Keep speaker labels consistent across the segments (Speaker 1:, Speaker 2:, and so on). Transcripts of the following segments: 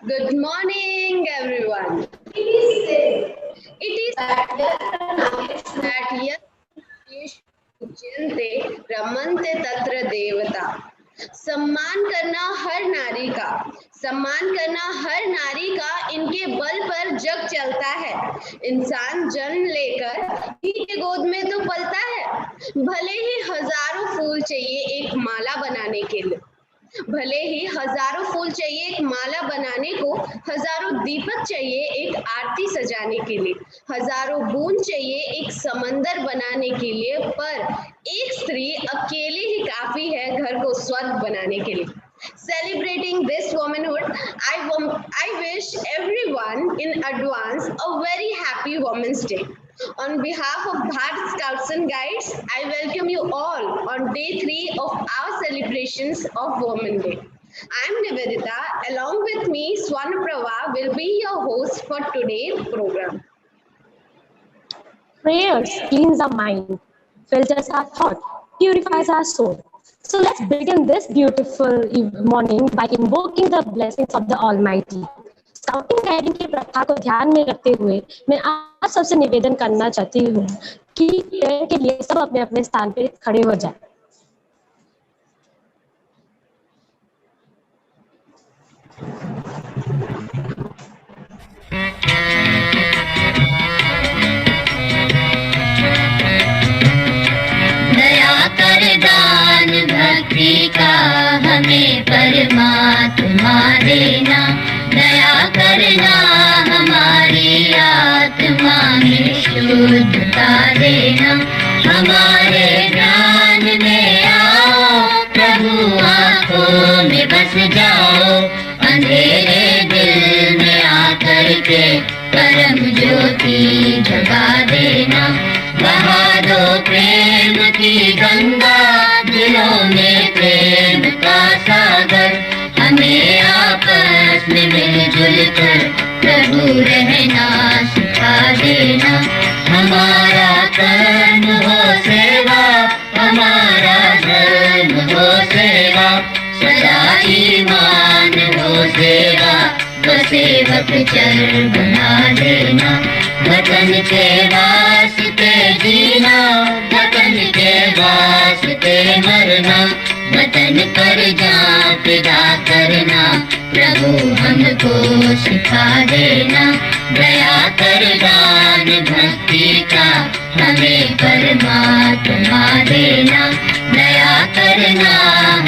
Speaker 1: Good morning, everyone. It is that यश पूज्यन्ते रमन्ते तत्र देवता। सम्मान करना हर नारी का इनके बल पर जग चलता है। इंसान जन्म लेकर ही के गोद में तो पलता है। भले ही हजारों फूल चाहिए एक माला बनाने के लिए, भले ही हजारों फूल चाहिए एक माला बनाने को, हजारों दीपक चाहिए एक आरती सजाने के लिए, हजारों बूंद चाहिए एक समंदर बनाने के लिए, पर एक स्त्री अकेले ही काफी है घर को स्वर्ग बनाने के लिए। Celebrating this womanhood, I wish everyone in advance a very happy Women's Day. On behalf of Bharat Scouts and Guides, I welcome you all on day 3 of our celebrations of Women's Day. I am Nivedita. Along with me, Swanaprava will be your host for today's program.
Speaker 2: Prayers cleans our mind, filters our thought, purifies our soul. So let's begin this beautiful morning by invoking the blessings of the Almighty. Scouting guiding की प्रथा को ध्यान में रखते हुए मैं आप सबसे निवेदन करना चाहती हूँ कि प्रेयर के लिए सब अपने अपने स्थान पे खड़े हो जाएं।
Speaker 3: दया कर दान भक्ति का हमें परमात्मा देना, दया करना हमारी आत्मा में शुद्धता देना। हमारे ज्ञान में आओ प्रभु, आँखों में बस जाओ, अंधेरे दिल में आकर के परम ज्योति जगा देना। बहा दो प्रेम की गंगा, दिलों में प्रेम का सागर, हमें आपस में मिलजुल कर प्रभु रहना सिखा देना। हमारा कर्म हो सेवा, हमारा धर्म हो सेवा, सदा ईमान हो सेवा, वो सेवक चर बना देना। वतन के वास्ते जीना, वतन के वास्ते मरना, वतन पर जान फिदा करना, प्रभु हमको सिखा देना। दया कर दान भक्ति का हमें परमात्मा देना, दया करना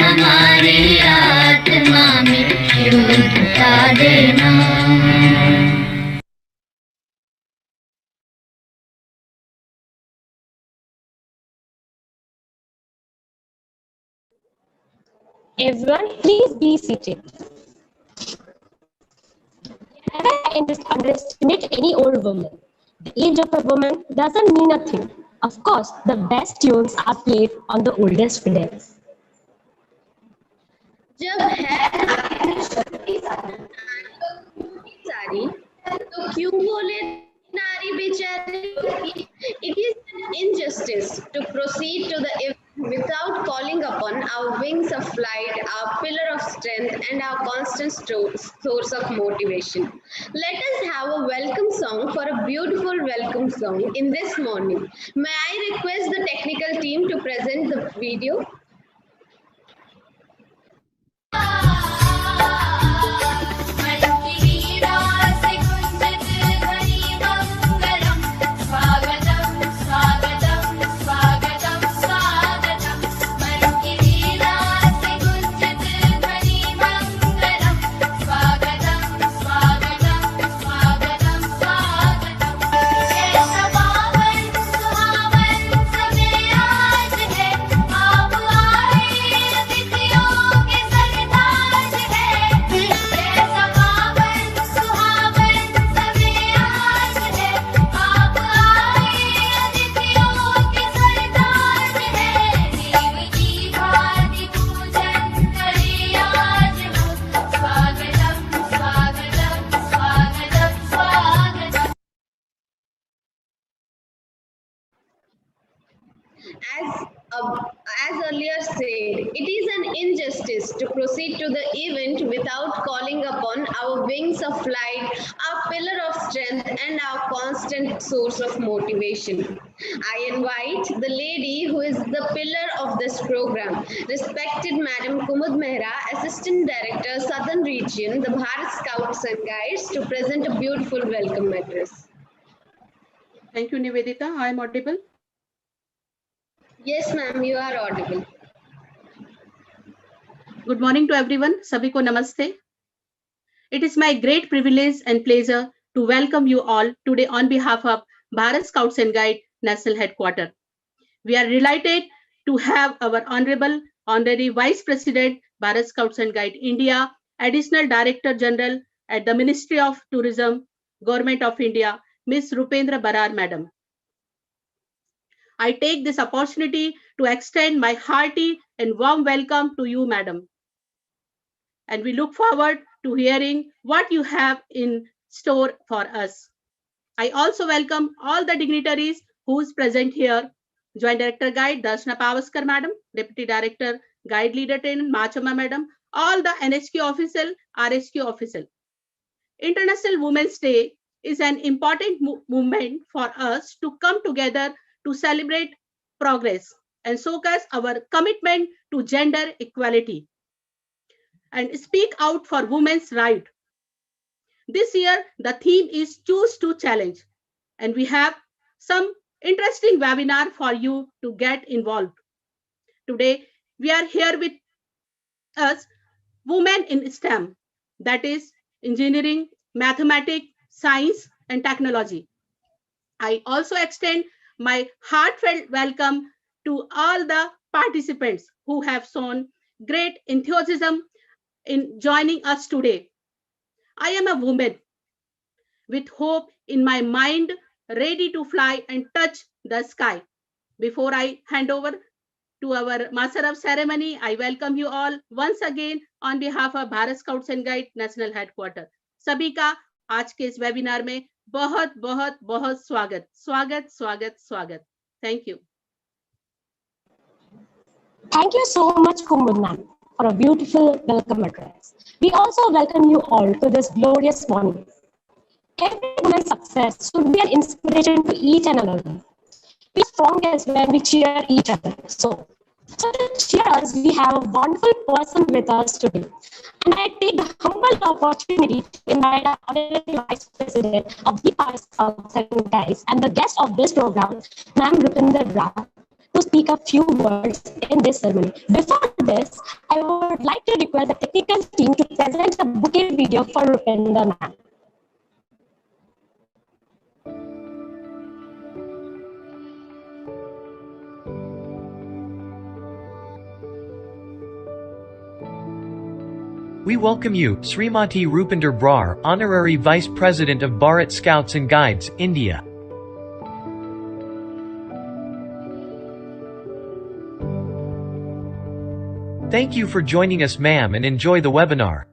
Speaker 3: हमारी आत्मा में शुद्धता देना।
Speaker 2: Everyone, please be seated. Never underestimate any old woman. The age of a woman doesn't mean a thing. Of course, the best tunes are played on the oldest fiddles.
Speaker 1: जब है शक्ति सारी तो क्यों बोले नारी बेचारी? It is an injustice to proceed to the event without calling upon our wings of flight, our pillar of strength, and our constant source of motivation. Let us have a welcome song for a beautiful welcome song in this morning. May I request the technical team to present the video? As earlier said, it is an injustice to proceed to the event without calling upon our wings of flight, our pillar of strength, and our constant source of motivation. I invite the lady who is the pillar of this program, respected Madam Kumud Mehra, Assistant Director, Southern Region, the Bharat Scouts and Guides, to present a beautiful welcome address.
Speaker 4: Thank you, Nivedita. I am audible.
Speaker 1: Yes, ma'am, you are audible.
Speaker 4: Good morning to everyone. Sabhi ko namaste. It is my great privilege and pleasure to welcome you all today on behalf of Bharat Scouts and Guide National Headquarters. We are delighted to have our Honorary Vice President, Bharat Scouts and Guide India, Additional Director General at the Ministry of Tourism, Government of India, Ms. Rupendra Barar, Madam. I take this opportunity to extend my hearty and warm welcome to you, Madam. And we look forward to hearing what you have in store for us. I also welcome all the dignitaries who is present here. Joint Director Guide Darshana Pavaskar Madam, Deputy Director Guide Leader Train Machama Madam, all the NHQ official, RHQ official. International Women's Day is an important movement for us to come together to celebrate progress and showcase our commitment to gender equality and speak out for women's rights. This year, the theme is Choose to Challenge, and we have some interesting webinar for you to get involved. Today, we are here with us, Women in STEM, that is engineering, mathematics, science, and technology. I also extend my heartfelt welcome to all the participants who have shown great enthusiasm in joining us today. I am a woman with hope in my mind, ready to fly and touch the sky. Before I hand over to our Master of Ceremony, I welcome you all once again on behalf of Bharat Scouts and Guide National Headquarters. सभी का आज के इस webinar में बहुत बहुत बहुत स्वागत स्वागत स्वागत स्वागत. Thank you.
Speaker 2: Thank you so much, Kumud ma'am, for a beautiful welcome address. We also welcome you all to this glorious morning. Every woman's success should be an inspiration to each and another. We are strongest when we cheer each other. So to cheer us, we have a wonderful person with us today. And I take the humble opportunity to invite our Honorary Vice President of the Bharat Scouts and Guides and the guest of this program, Ma'am Rupendra Barar, to speak a few words in this ceremony. Before this, I would like to request the technical team to present a bouquet video for Rupendra ma'am.
Speaker 5: We welcome you, Srimati Rupender Brar, Honorary Vice President of Bharat Scouts and Guides, India. Thank you for joining us, ma'am, and enjoy the webinar.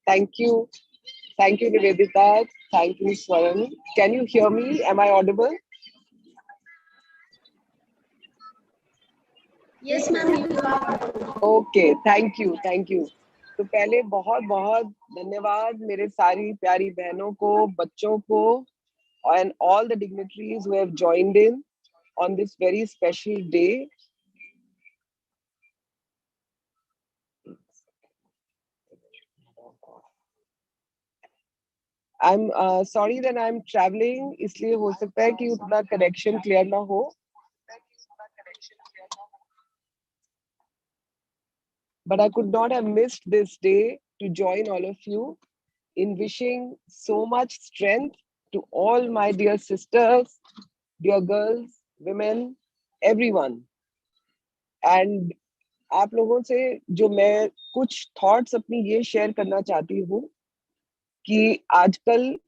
Speaker 6: Thank you. Thank you, Nivedita. Thank you, Swaran. Can you hear me? Am I audible?
Speaker 1: Yes, ma'am.
Speaker 6: Okay, thank you. तो पहले बहुत बहुत धन्यवाद मेरे सारी प्यारी बहनों को, बच्चों को, and all the dignitaries who have joined in on this very special day. I'm sorry that I'm traveling, इसलिए हो सकता है कि उतना connection clear ना हो. But I could not have missed this day to join all of you in wishing so much strength to all my dear sisters, dear girls, women, everyone. And आप लोगों से जो मैं कुछ thoughts अपनी ये share करना चाहती हूँ कि आजकल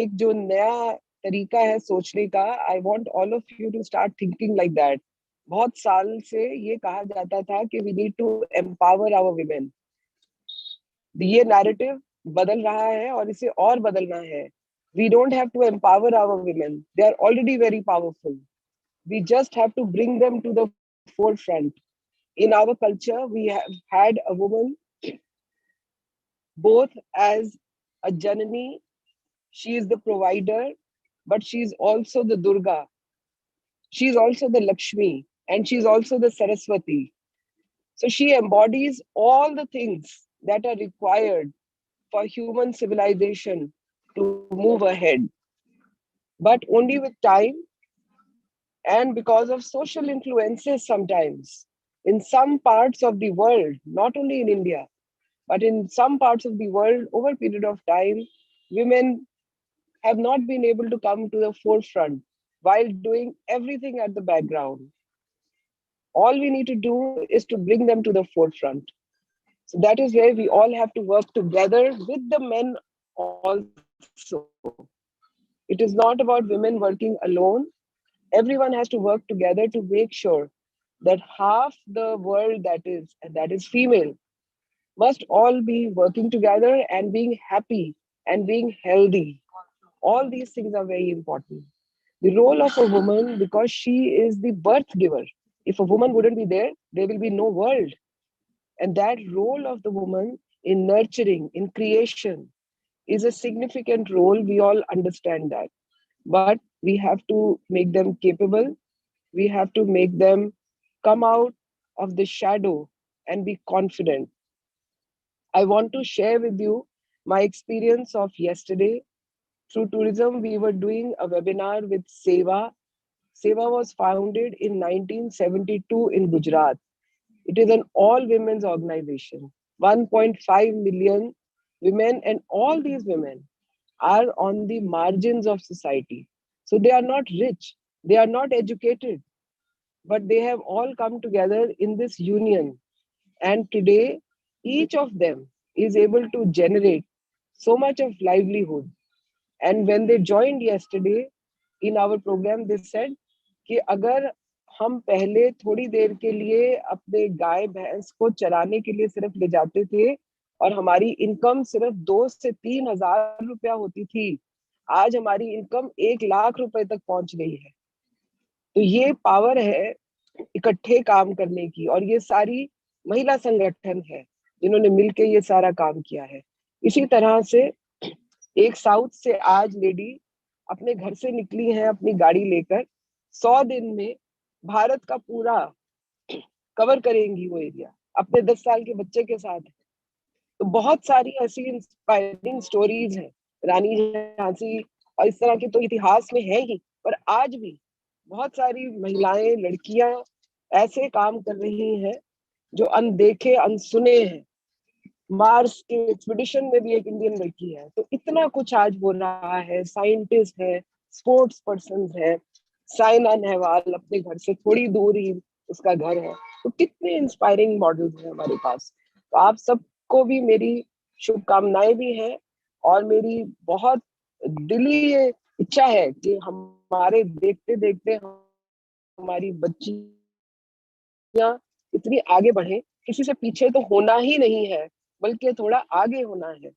Speaker 6: एक जो नया तरीका है सोचने का, I want all of you to start thinking like that. बहुत साल से ये कहा जाता था कि we need to empower our women. ये narrative बदल रहा है और इसे और बदलना है. We don't have to empower our women. They are already very powerful. We just have to bring them to the forefront. In our culture, we have had a woman both as a Janani, she is the provider, but she is also the Durga. She is also the Lakshmi, and she is also the Saraswati. So she embodies all the things that are required for human civilization to move ahead. But only with time and because of social influences sometimes. In some parts of the world, not only in India, but in some parts of the world, over a period of time, women have not been able to come to the forefront while doing everything at the background. All we need to do is to bring them to the forefront. So that is where we all have to work together with the men also. It is not about women working alone. Everyone has to work together to make sure that half the world that is female must all be working together and being happy and being healthy. All these things are very important. The role of a woman, because she is the birth giver. If a woman wouldn't be there will be no world. And that role of the woman in nurturing, in creation, is a significant role. We all understand that. But we have to make them capable. We have to make them come out of the shadow and be confident. I want to share with you my experience of yesterday. Through tourism, we were doing a webinar with Seva. Seva was founded in 1972 in Gujarat. It is an all women's organization. 1.5 million women, and all these women are on the margins of society. So they are not rich, they are not educated, but they have all come together in this union. And today, each of them is able to generate so much of livelihood. And when they joined yesterday in our program, they said कि अगर हम पहले थोड़ी देर के लिए अपने गाय भैंस को चराने के लिए सिर्फ ले जाते थे और हमारी इनकम सिर्फ 2 से 3 हजार रुपया होती थी, आज हमारी इनकम 1 लाख रुपए तक पहुंच गई है. तो ये पावर है इकट्ठे काम करने की, और ये सारी महिला संगठन है जिन्होंने मिलकर ये सारा काम किया है. इसी तरह से एक साउथ से आज लेडी अपने घर से निकली है अपनी गाड़ी लेकर, 100 दिन में भारत का पूरा कवर करेंगी वो एरिया अपने 10 साल के बच्चे के साथ. तो बहुत सारी ऐसी इंस्पायरिंग स्टोरीज हैं, रानी झांसी और इस तरह की तो इतिहास में है ही, पर आज भी बहुत सारी महिलाएं, लड़कियां ऐसे काम कर रही हैं जो अनदेखे अनसुने हैं. मार्स के एक्सपीडिशन में भी एक इंडियन लड़की है. तो इतना कुछ आज हो रहा है. साइंटिस्ट है, स्पोर्ट्स पर्सन है, साइना नेहवाल अपने घर से थोड़ी दूर ही उसका घर है. तो कितने इंस्पायरिंग मॉडल्स हैं हमारे पास. तो आप सबको भी मेरी शुभकामनाएं भी हैं, और मेरी बहुत दिली ये इच्छा है कि हमारे देखते देखते हमारी बच्चियां इतनी आगे बढ़े. किसी से पीछे तो होना ही नहीं है, बल्कि थोड़ा आगे होना है.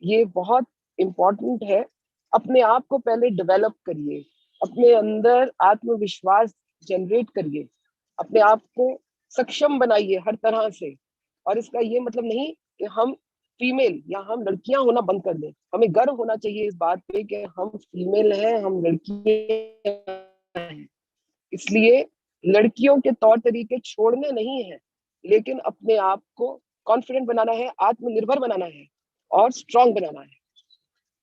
Speaker 6: ये बहुत इम्पोर्टेंट है. अपने आप को पहले डेवलप करिए, अपने अंदर आत्मविश्वास जनरेट करिए, अपने आप को सक्षम बनाइए हर तरह से. और इसका ये मतलब नहीं कि हम फीमेल या हम लड़कियां होना बंद कर दें. हमें गर्व होना चाहिए इस बात पे कि हम फीमेल हैं, हम लड़कियां हैं. इसलिए लड़कियों के तौर तरीके छोड़ने नहीं है, लेकिन अपने आप को कॉन्फिडेंट बनाना है, आत्मनिर्भर बनाना है और स्ट्रांग बनाना है.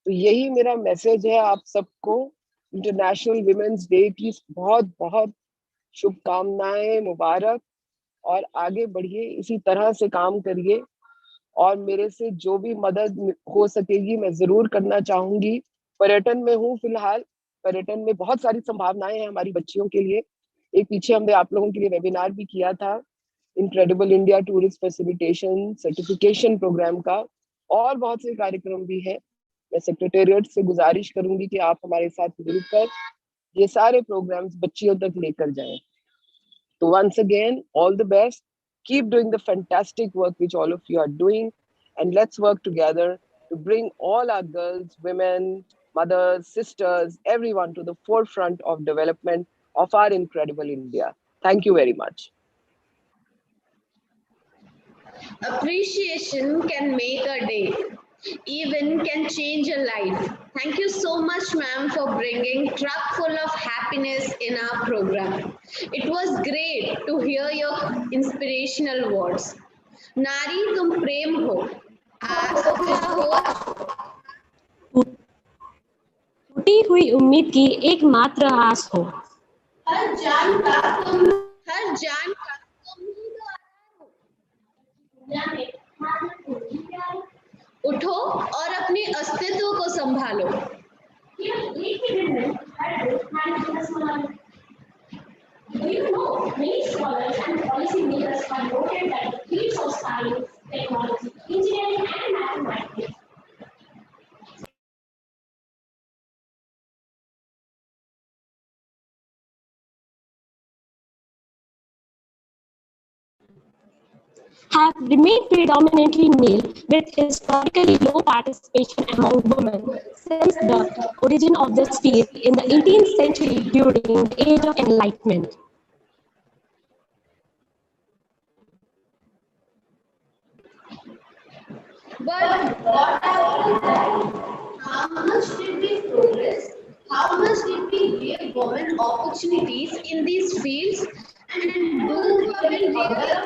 Speaker 6: तो यही मेरा मैसेज है आप सबको. इंटरनेशनल विमेंस डे की बहुत बहुत शुभकामनाएं, मुबारक, और आगे बढ़िए, इसी तरह से काम करिए. और मेरे से जो भी मदद हो सकेगी मैं जरूर करना चाहूंगी. पर्यटन में हूँ फिलहाल. पर्यटन में बहुत सारी संभावनाएं हैं हमारी बच्चियों के लिए. एक पीछे हमने आप लोगों के लिए वेबिनार भी किया था, incredible India tourist facilitation certification programme का, और बहुत से कार्यक्रम भी हैं. मैं सेक्रेटेरिएट से गुजारिश करूंगी कि आप हमारे साथ मिलकर ये सारे प्रोग्राम्स बच्चियों तक लेकर जाएं. तो once again, all the best. Keep doing the fantastic work which all of you are doing, and let's work together to bring all our girls, women, mothers, sisters, everyone to the forefront of development of our incredible India. Thank you very much.
Speaker 1: Appreciation can make a day, even can change a life. Thank you so much, ma'am, for bringing truck full of happiness in our program. It was great to hear your inspirational words. नारी तुम प्रेम हो, आज हो
Speaker 2: टूटी हुई उम्मीद की एकमात्र आस हो,
Speaker 1: हर जान का तुम ही तो आधार हो। उठो और अपने अस्तित्व को संभालो। Do you know, many scholars and policymakers have noted that the fields of science, technology, engineering, and mathematics
Speaker 2: have remained predominantly male with historically low participation among women since the origin of this field in the 18th century during the Age of Enlightenment.
Speaker 1: But what about that? How much did we progress? How much did we give women opportunities in these fields? And do women really aware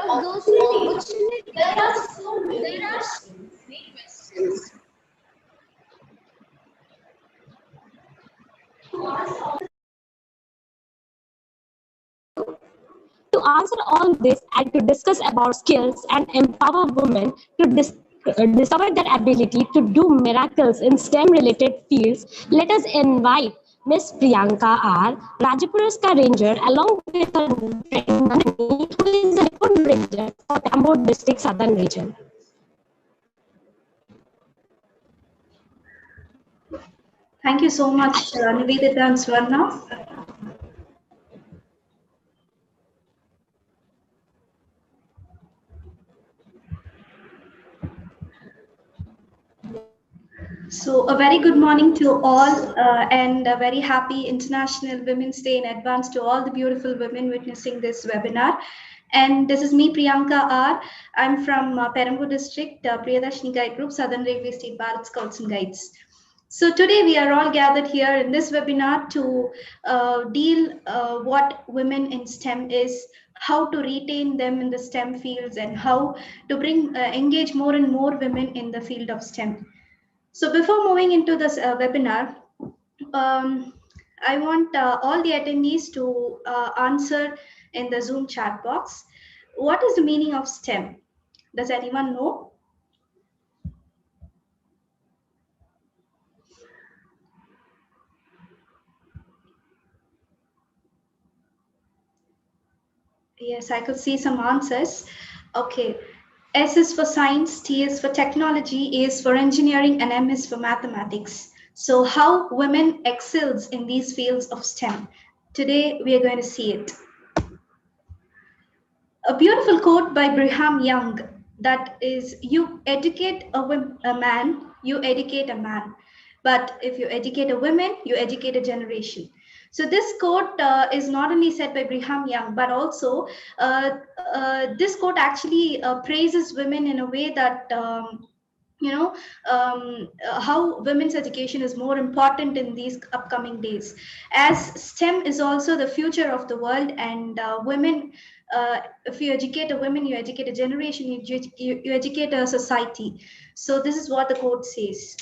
Speaker 1: of those opportunities? There are so many questions.
Speaker 2: To answer all this and to discuss about skills and empower women to discover their ability to do miracles in STEM-related fields, let us invite Miss Priyanka R. Rajapuraska Ranger along with her friend Nandini, who is a Lipun Ranger for Tambo District Southern Region.
Speaker 7: Thank you so much, Nivedita and Swarna. So a very good morning to all and a very happy International Women's Day in advance to all the beautiful women witnessing this webinar. And this is me, Priyanka R. I'm from Perambu District, Priyadashini Guide Group, Southern Railway State Bharat Scouts and Guides. So today we are all gathered here in this webinar to deal what women in STEM is, how to retain them in the STEM fields, and how to bring engage more and more women in the field of STEM. So before moving into this webinar, I want all the attendees to answer in the Zoom chat box. What is the meaning of STEM? Does anyone know? Yes, I could see some answers. Okay. S is for science, T is for technology, A is for engineering, and M is for mathematics. So how women excels in these fields of STEM. Today, we are going to see it. A beautiful quote by Brigham Young that is, you educate a man, you educate a man. But if you educate a woman, you educate a generation. So this quote is not only said by Brigham Young, but also this quote actually praises women in a way that how women's education is more important in these upcoming days, as STEM is also the future of the world, and women, if you educate a woman, you educate a generation, you educate a society. So this is what the quote says.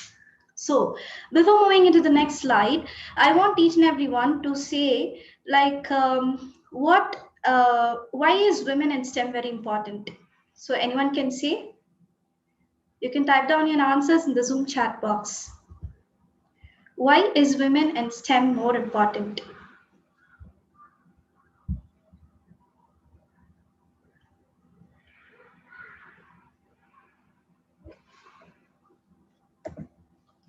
Speaker 7: So before moving into the next slide, I want each and everyone to say, like, why is women in STEM very important? So anyone can say? You can type down your answers in the Zoom chat box. Why is women in STEM more important?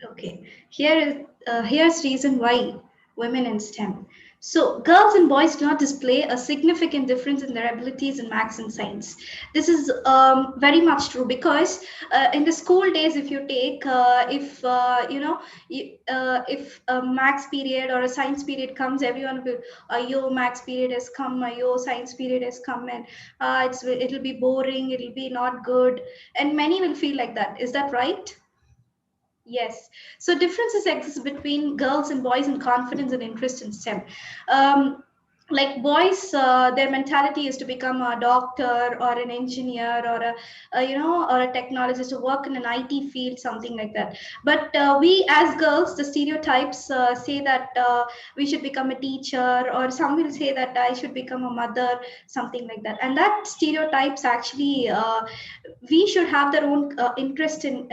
Speaker 7: Okay, here's reason why women in STEM. So girls and boys do not display a significant difference in their abilities in maths and science. This is very much true, because in the school days, if you take, if if a maths period or a science period comes, everyone will, yo, maths period has come, yo, science period has come, and it'll be boring, it'll be not good, and many will feel like that. Is that right? Yes. So differences exist between girls and boys in confidence and interest in STEM. Um, like boys, their mentality is to become a doctor or an engineer or or a technologist, to work in an IT field, something like that. But we as girls, the stereotypes say that we should become a teacher, or some will say that I should become a mother, something like that. And that stereotypes actually, we should have their own interest in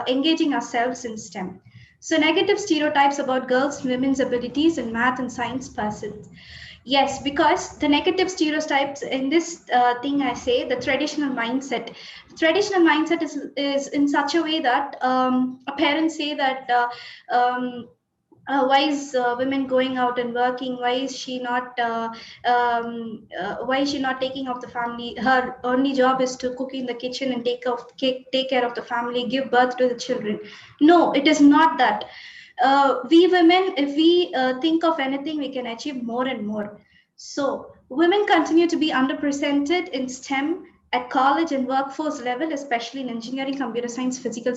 Speaker 7: engaging ourselves in STEM. So negative stereotypes about girls, women's abilities in math and science pursuits. Yes, because the negative stereotypes in this thing, I say the traditional mindset. Traditional mindset is in such a way that a parents say that why is women going out and working, why is she not taking off the family, her only job is to cook in the kitchen and take care of the family, give birth to the children. No, it is not that. We women, if we think of anything, we can achieve more and more. So women continue to be underrepresented in STEM at college and workforce level, especially in engineering, computer science, physical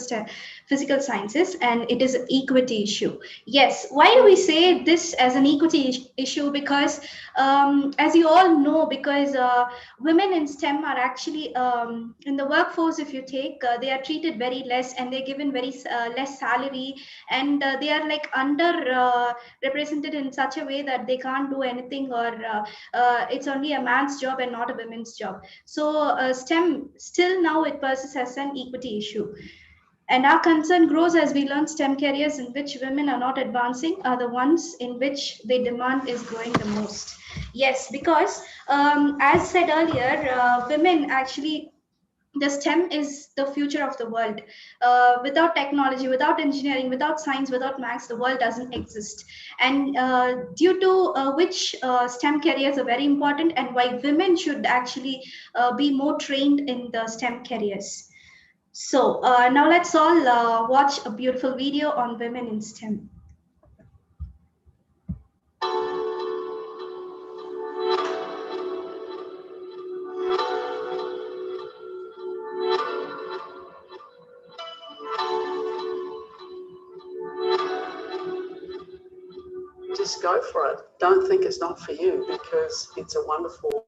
Speaker 7: sciences, and it is an equity issue. Yes, why do we say this as an equity issue? Because as you all know, because women in STEM are actually in the workforce, if you take, they are treated very less, and they're given very less salary, and they are like under represented in such a way that they can't do anything, or it's only a man's job and not a women's job. So STEM still now it persists as an equity issue. And our concern grows as we learn STEM careers in which women are not advancing are the ones in which the demand is growing the most. Yes, because as said earlier, women actually, the STEM is the future of the world. Without technology, without engineering, without science, without maths, the world doesn't exist. And due to which STEM careers are very important, and why women should actually be more trained in the STEM careers. So now let's all watch a beautiful video on women in STEM.
Speaker 8: Just go for it. Don't think it's not for you, because it's a wonderful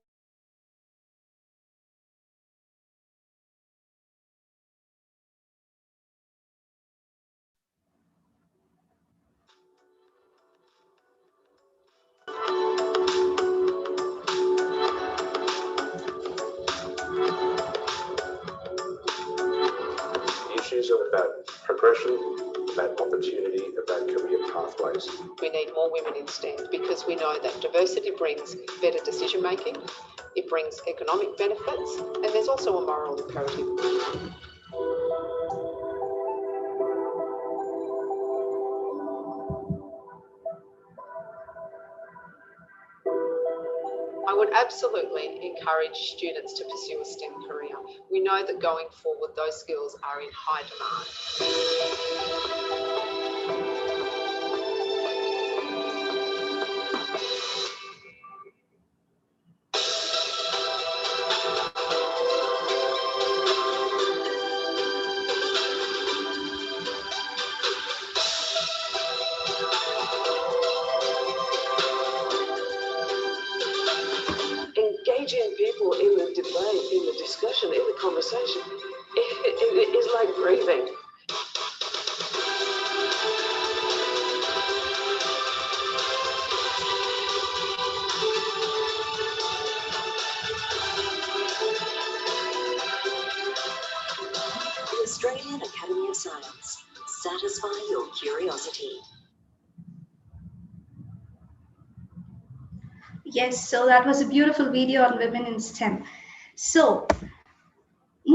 Speaker 9: issues are about progression, about opportunity, about career pathways.
Speaker 10: We need more women in STEM because we know that diversity brings better decision making, it brings economic benefits, and there's also a moral imperative. I would absolutely encourage students to pursue a STEM career. We know that going forward, those skills are in high demand.
Speaker 8: engaging people in the debate, in the discussion, in the conversation. It is like breathing.
Speaker 11: The Australian Academy of Science. Satisfy your curiosity.
Speaker 7: Yes, so that was a beautiful video on women in STEM. So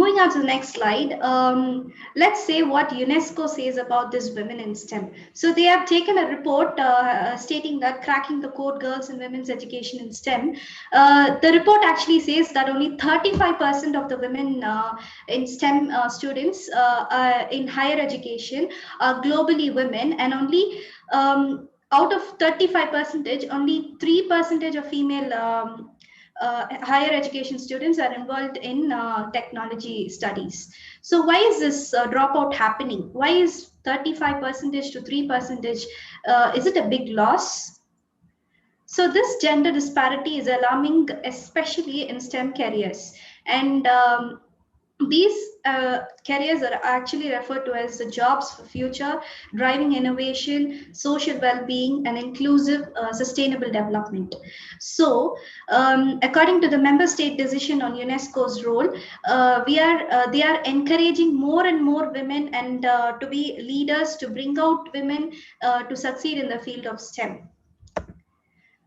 Speaker 7: moving on to the next slide, let's say what UNESCO says about this women in STEM. So they have taken a report stating that cracking the code girls and women's education in STEM. The report actually says that only 35% of the women in STEM students in higher education are globally women, and only out of 35%, only 3% of female higher education students are involved in technology studies. So why is this dropout happening? Why is 35% to 3%? Is it a big loss? So this gender disparity is alarming, especially in STEM careers. And these careers are actually referred to as the jobs for future, driving innovation, social well-being, and inclusive sustainable development. So according to the member state decision on UNESCO's role, they are encouraging more and more women and to be leaders, to bring out women to succeed in the field of STEM.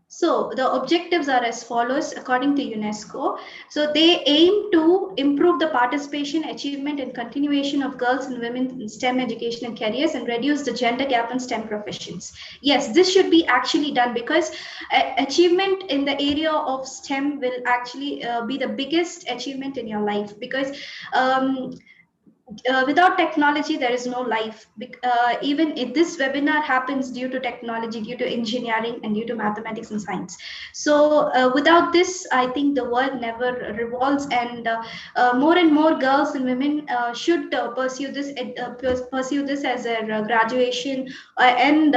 Speaker 7: So the objectives are as follows according to UNESCO. So they aim to improve the participation, achievement, and continuation of girls and women in STEM education and careers, and reduce the gender gap in STEM professions. Yes, this should be actually done, because achievement in the area of STEM will actually be the biggest achievement in your life, because without technology, there is no life. Even if this webinar happens due to technology, due to engineering, and due to mathematics and science. So without this, I think the world never revolves, and more and more girls and women should pursue this as a graduation and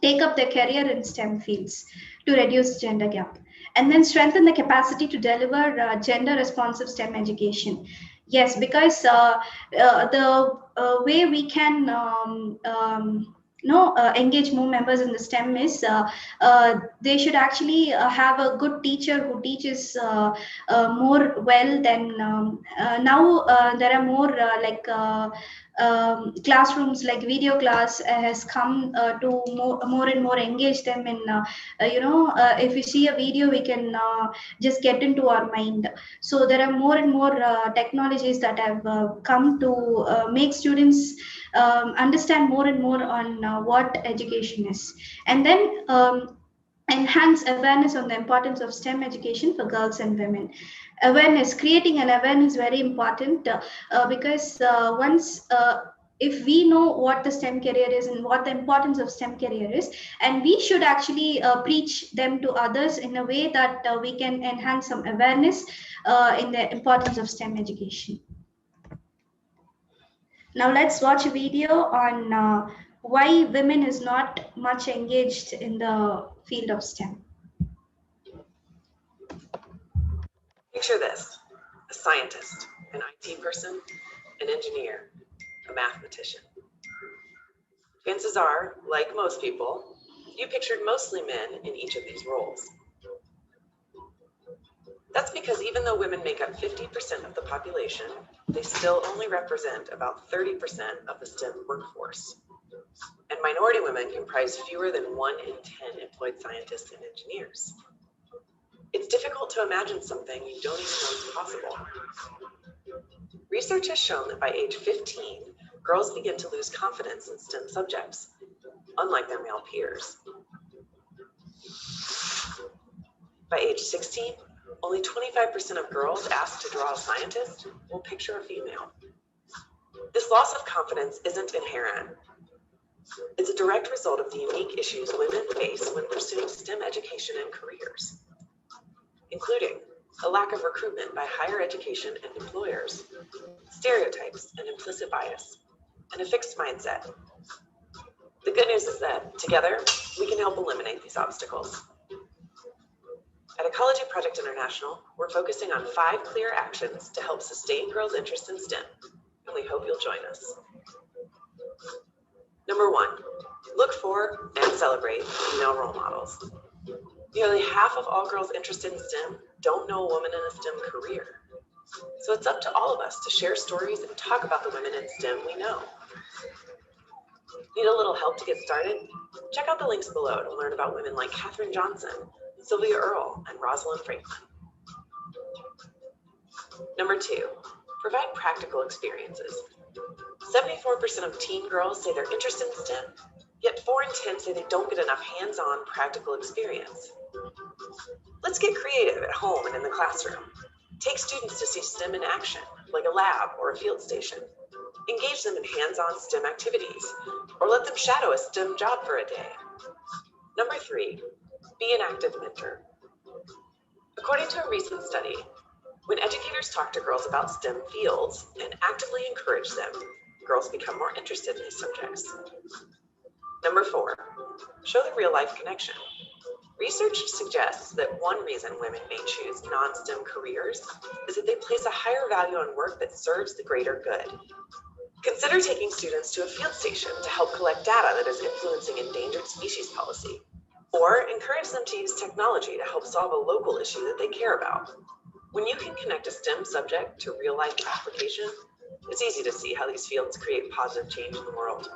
Speaker 7: take up their career in STEM fields to reduce gender gap, and then strengthen the capacity to deliver gender responsive STEM education. Yes, because the way we can engage more members in the STEM is they should actually have a good teacher who teaches more well than now. There are more classrooms like video class has come to more and more engage them in if we see a video, we can just get into our mind. So there are more and more technologies that have come to make students understand more and more on what education is, and then enhance awareness on the importance of STEM education for girls and women. Creating an awareness is very important, because once if we know what the STEM career is and what the importance of STEM career is, and we should actually preach them to others in a way that we can enhance some awareness in the importance of STEM education. Now let's watch a video on why women is not much engaged in the field of STEM.
Speaker 12: Picture this: a scientist, an IT person, an engineer, a mathematician. Chances are, like most people, you pictured mostly men in each of these roles. That's because even though women make up 50% of the population, they still only represent about 30% of the STEM workforce. And minority women comprise fewer than 1 in 10 employed scientists and engineers. It's difficult to imagine something you don't even know is possible. Research has shown that by age 15, girls begin to lose confidence in STEM subjects, unlike their male peers. By age 16, only 25% of girls asked to draw a scientist will picture a female. This loss of confidence isn't inherent. It's a direct result of the unique issues women face when pursuing STEM education and careers, including a lack of recruitment by higher education and employers, stereotypes and implicit bias, and a fixed mindset. The good news is that together we can help eliminate these obstacles. At Ecology Project International, we're focusing on 5 clear actions to help sustain girls' interest in STEM, and we hope you'll join us. Number 1, look for and celebrate female role models. Nearly half of all girls interested in STEM don't know a woman in a STEM career. So it's up to all of us to share stories and talk about the women in STEM we know. Need a little help to get started? Check out the links below to learn about women like Katherine Johnson, Sylvia Earle, and Rosalind Franklin. Number 2, Provide practical experiences. 74% of teen girls say they're interested in STEM, yet 4 in 10 say they don't get enough hands-on practical experience. Let's get creative at home and in the classroom. Take students to see STEM in action, like a lab or a field station. Engage them in hands-on STEM activities, or let them shadow a STEM job for a day. Number 3, be an active mentor. According to a recent study, when educators talk to girls about STEM fields and actively encourage them, girls become more interested in these subjects. Number 4, show the real-life connection. Research suggests that one reason women may choose non-STEM careers is that they place a higher value on work that serves the greater good. Consider taking students to a field station to help collect data that is influencing endangered species policy, or encourage them to use technology to help solve a local issue that they care about. When you can connect a STEM subject to real-life application, it's easy to see how these fields create positive change in the world.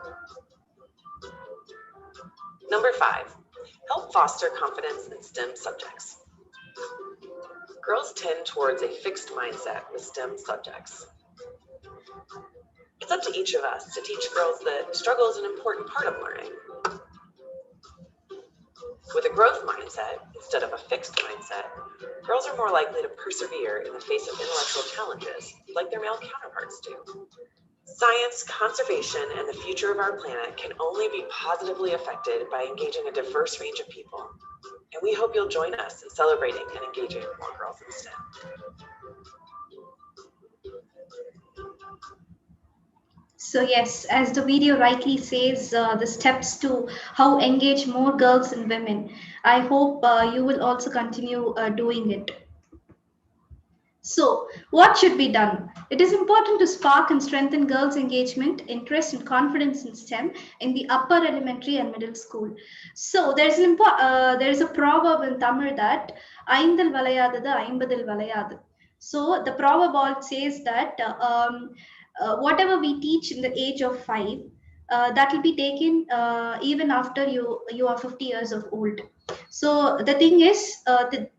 Speaker 12: Number 5, help foster confidence in STEM subjects. Girls tend towards a fixed mindset with STEM subjects. It's up to each of us to teach girls that struggle is an important part of learning. With a growth mindset instead of a fixed mindset, girls are more likely to persevere in the face of intellectual challenges like their male counterparts do. Science, conservation, and the future of our planet can only be positively affected by engaging a diverse range of people. And we hope you'll join us in celebrating and engaging more girls in STEM.
Speaker 7: So yes, as the video rightly says, the steps to how engage more girls and women. I hope you will also continue doing it. So what should be done? It is important to spark and strengthen girls' engagement, interest and confidence in STEM in the upper elementary and middle school. So there is a proverb in Tamil that "Aindal valayadadu, aimbadil valayadu." So the proverb all says that whatever we teach in the age of 5, that will be taken even after you are 50 years of old. So the thing is,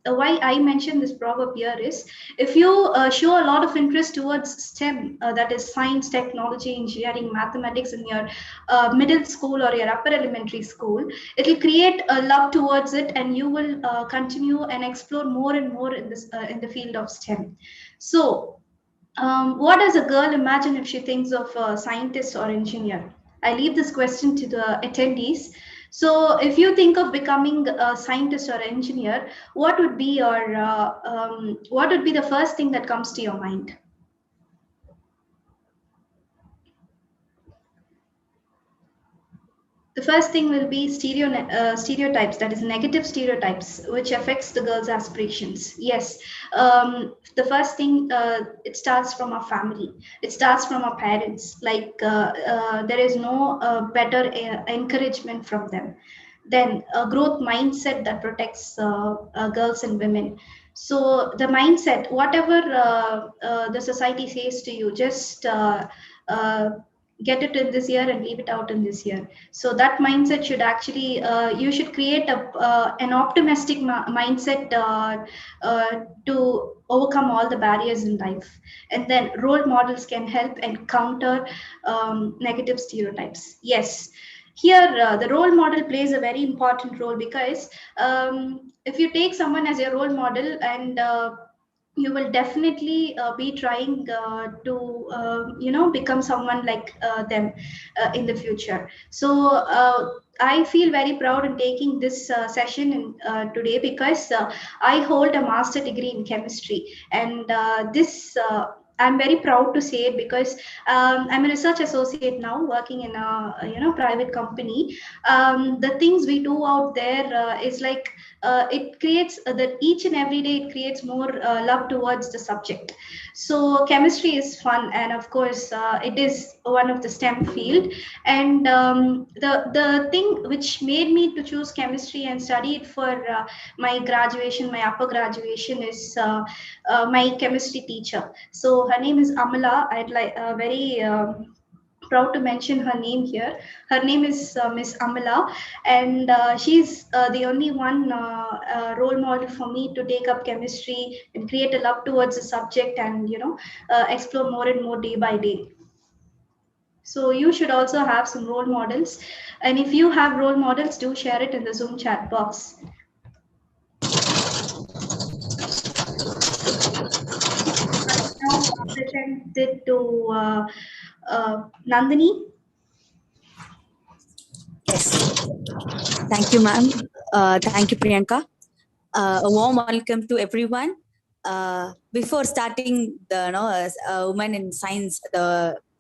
Speaker 7: why I mentioned this proverb here is, if you show a lot of interest towards STEM, that is science, technology, engineering, mathematics in your middle school or your upper elementary school, it will create a love towards it, and you will continue and explore more and more in this in the field of STEM. So what does a girl imagine if she thinks of a scientist or engineer? I leave this question to the attendees. So if you think of becoming a scientist or engineer, what would be the first thing that comes to your mind? The first thing will be stereotypes, that is negative stereotypes, which affects the girl's aspirations. Yes, the first thing, it starts from our family. It starts from our parents. Like there is no better encouragement from them. Then a growth mindset that protects girls and women. So the mindset, whatever the society says to you, just get it in this year and leave it out in this year. So that mindset should actually, you should create an optimistic mindset to overcome all the barriers in life. And then role models can help and counter negative stereotypes. Yes. Here, the role model plays a very important role, because if you take someone as your role model, and you will definitely be trying to become someone like them in the future. So I feel very proud in taking this session today, because I hold a master degree in chemistry, and this I'm very proud to say it, because I'm a research associate now, working in a private company. The things we do out there is like it creates that each and every day it creates more love towards the subject. So chemistry is fun, and of course it is one of the STEM field. And the thing which made me to choose chemistry and study it for my graduation, my upper graduation, is my chemistry teacher. So her name is Amala. I'd like very proud to mention her name here. Her name is Miss Amala, and she's the only one role model for me to take up chemistry and create a love towards the subject, and explore more and more day by day. So you should also have some role models, and if you have role models, do share it in the Zoom chat box. Now present it to Nandini.
Speaker 13: Yes. Thank you, ma'am. Thank you, Priyanka. A warm welcome to everyone. Before starting the women in science,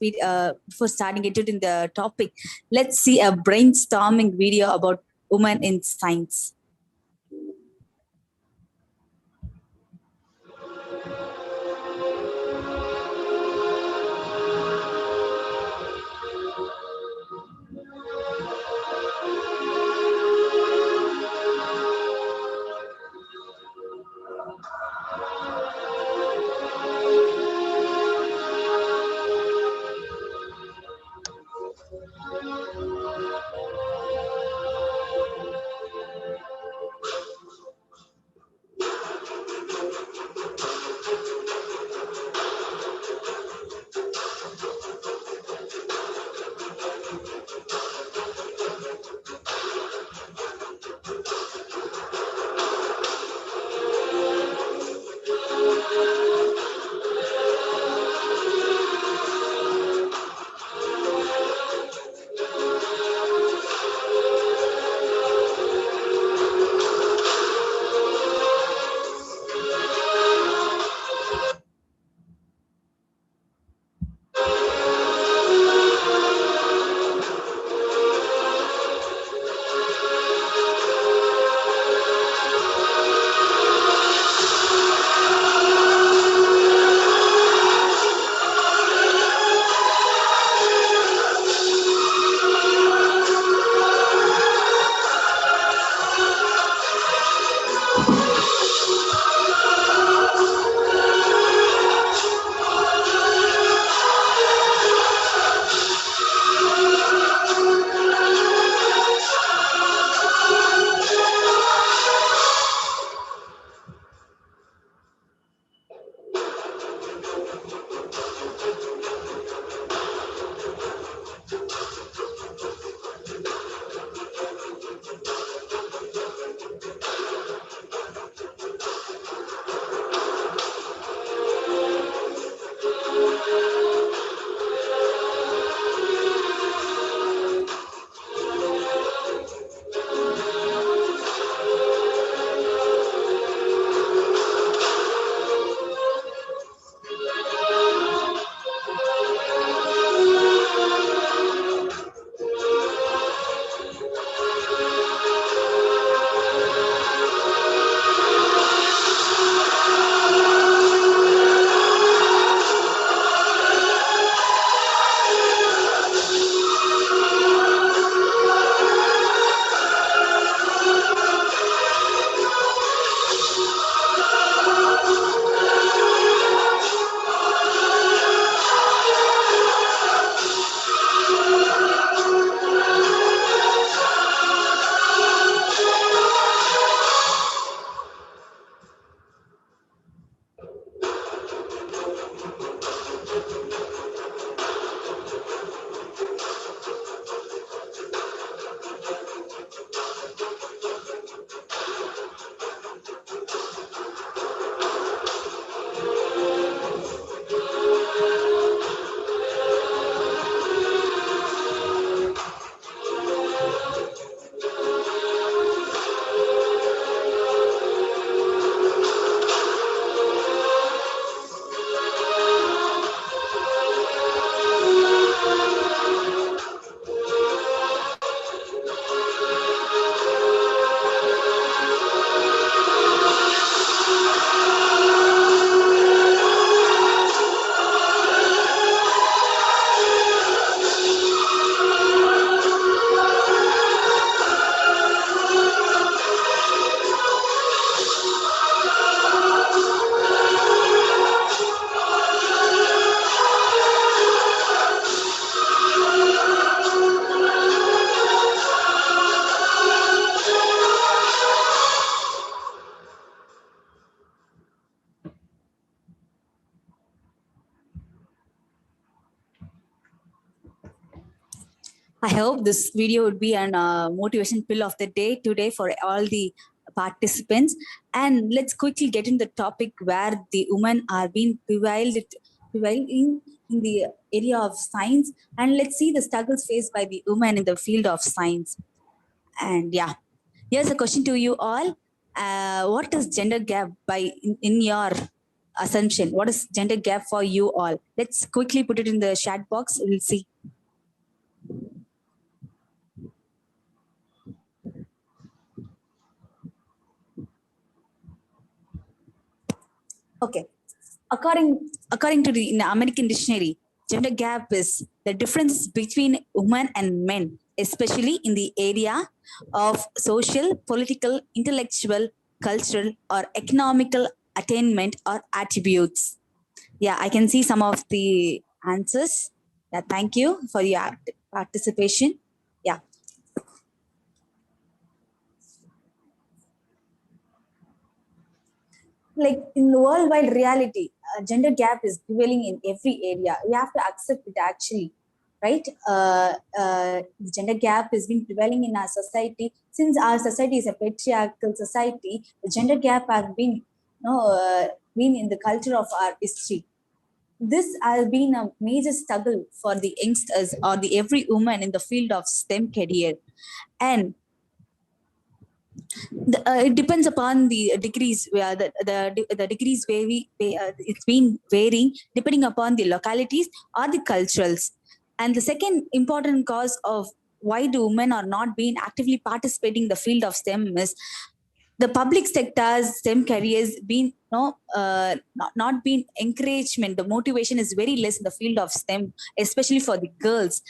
Speaker 13: before starting it in the topic, let's see a brainstorming video about women in science. I hope this video would be an motivation pill of the day today for all the participants. And let's quickly get in the topic where the women are being prevailed in the area of science. And let's see the struggles faced by the women in the field of science. And yeah, here's a question to you all. What is gender gap in your assumption? What is gender gap for you all? Let's quickly put it in the chat box. We'll see. Okay. According to the American dictionary, gender gap is the difference between women and men, especially in the area of social, political, intellectual, cultural, or economical attainment or attributes. Yeah, I can see some of the answers. Yeah, thank you for your participation. Yeah. Like in the worldwide reality, gender gap is prevailing in every area. We have to accept it actually, right? The gender gap is being prevailing in our society. Since our society is a patriarchal society, the gender gap has been, been in the culture of our history. This has been a major struggle for the youngsters or the every woman in the field of STEM career. And it depends upon the degrees where the degrees vary. It's been varying depending upon the localities or the cultures. And the second important cause of why do women are not being actively participating in the field of STEM is the public sector's STEM careers being not being encouragement. The motivation is very less in the field of STEM, especially for the girls.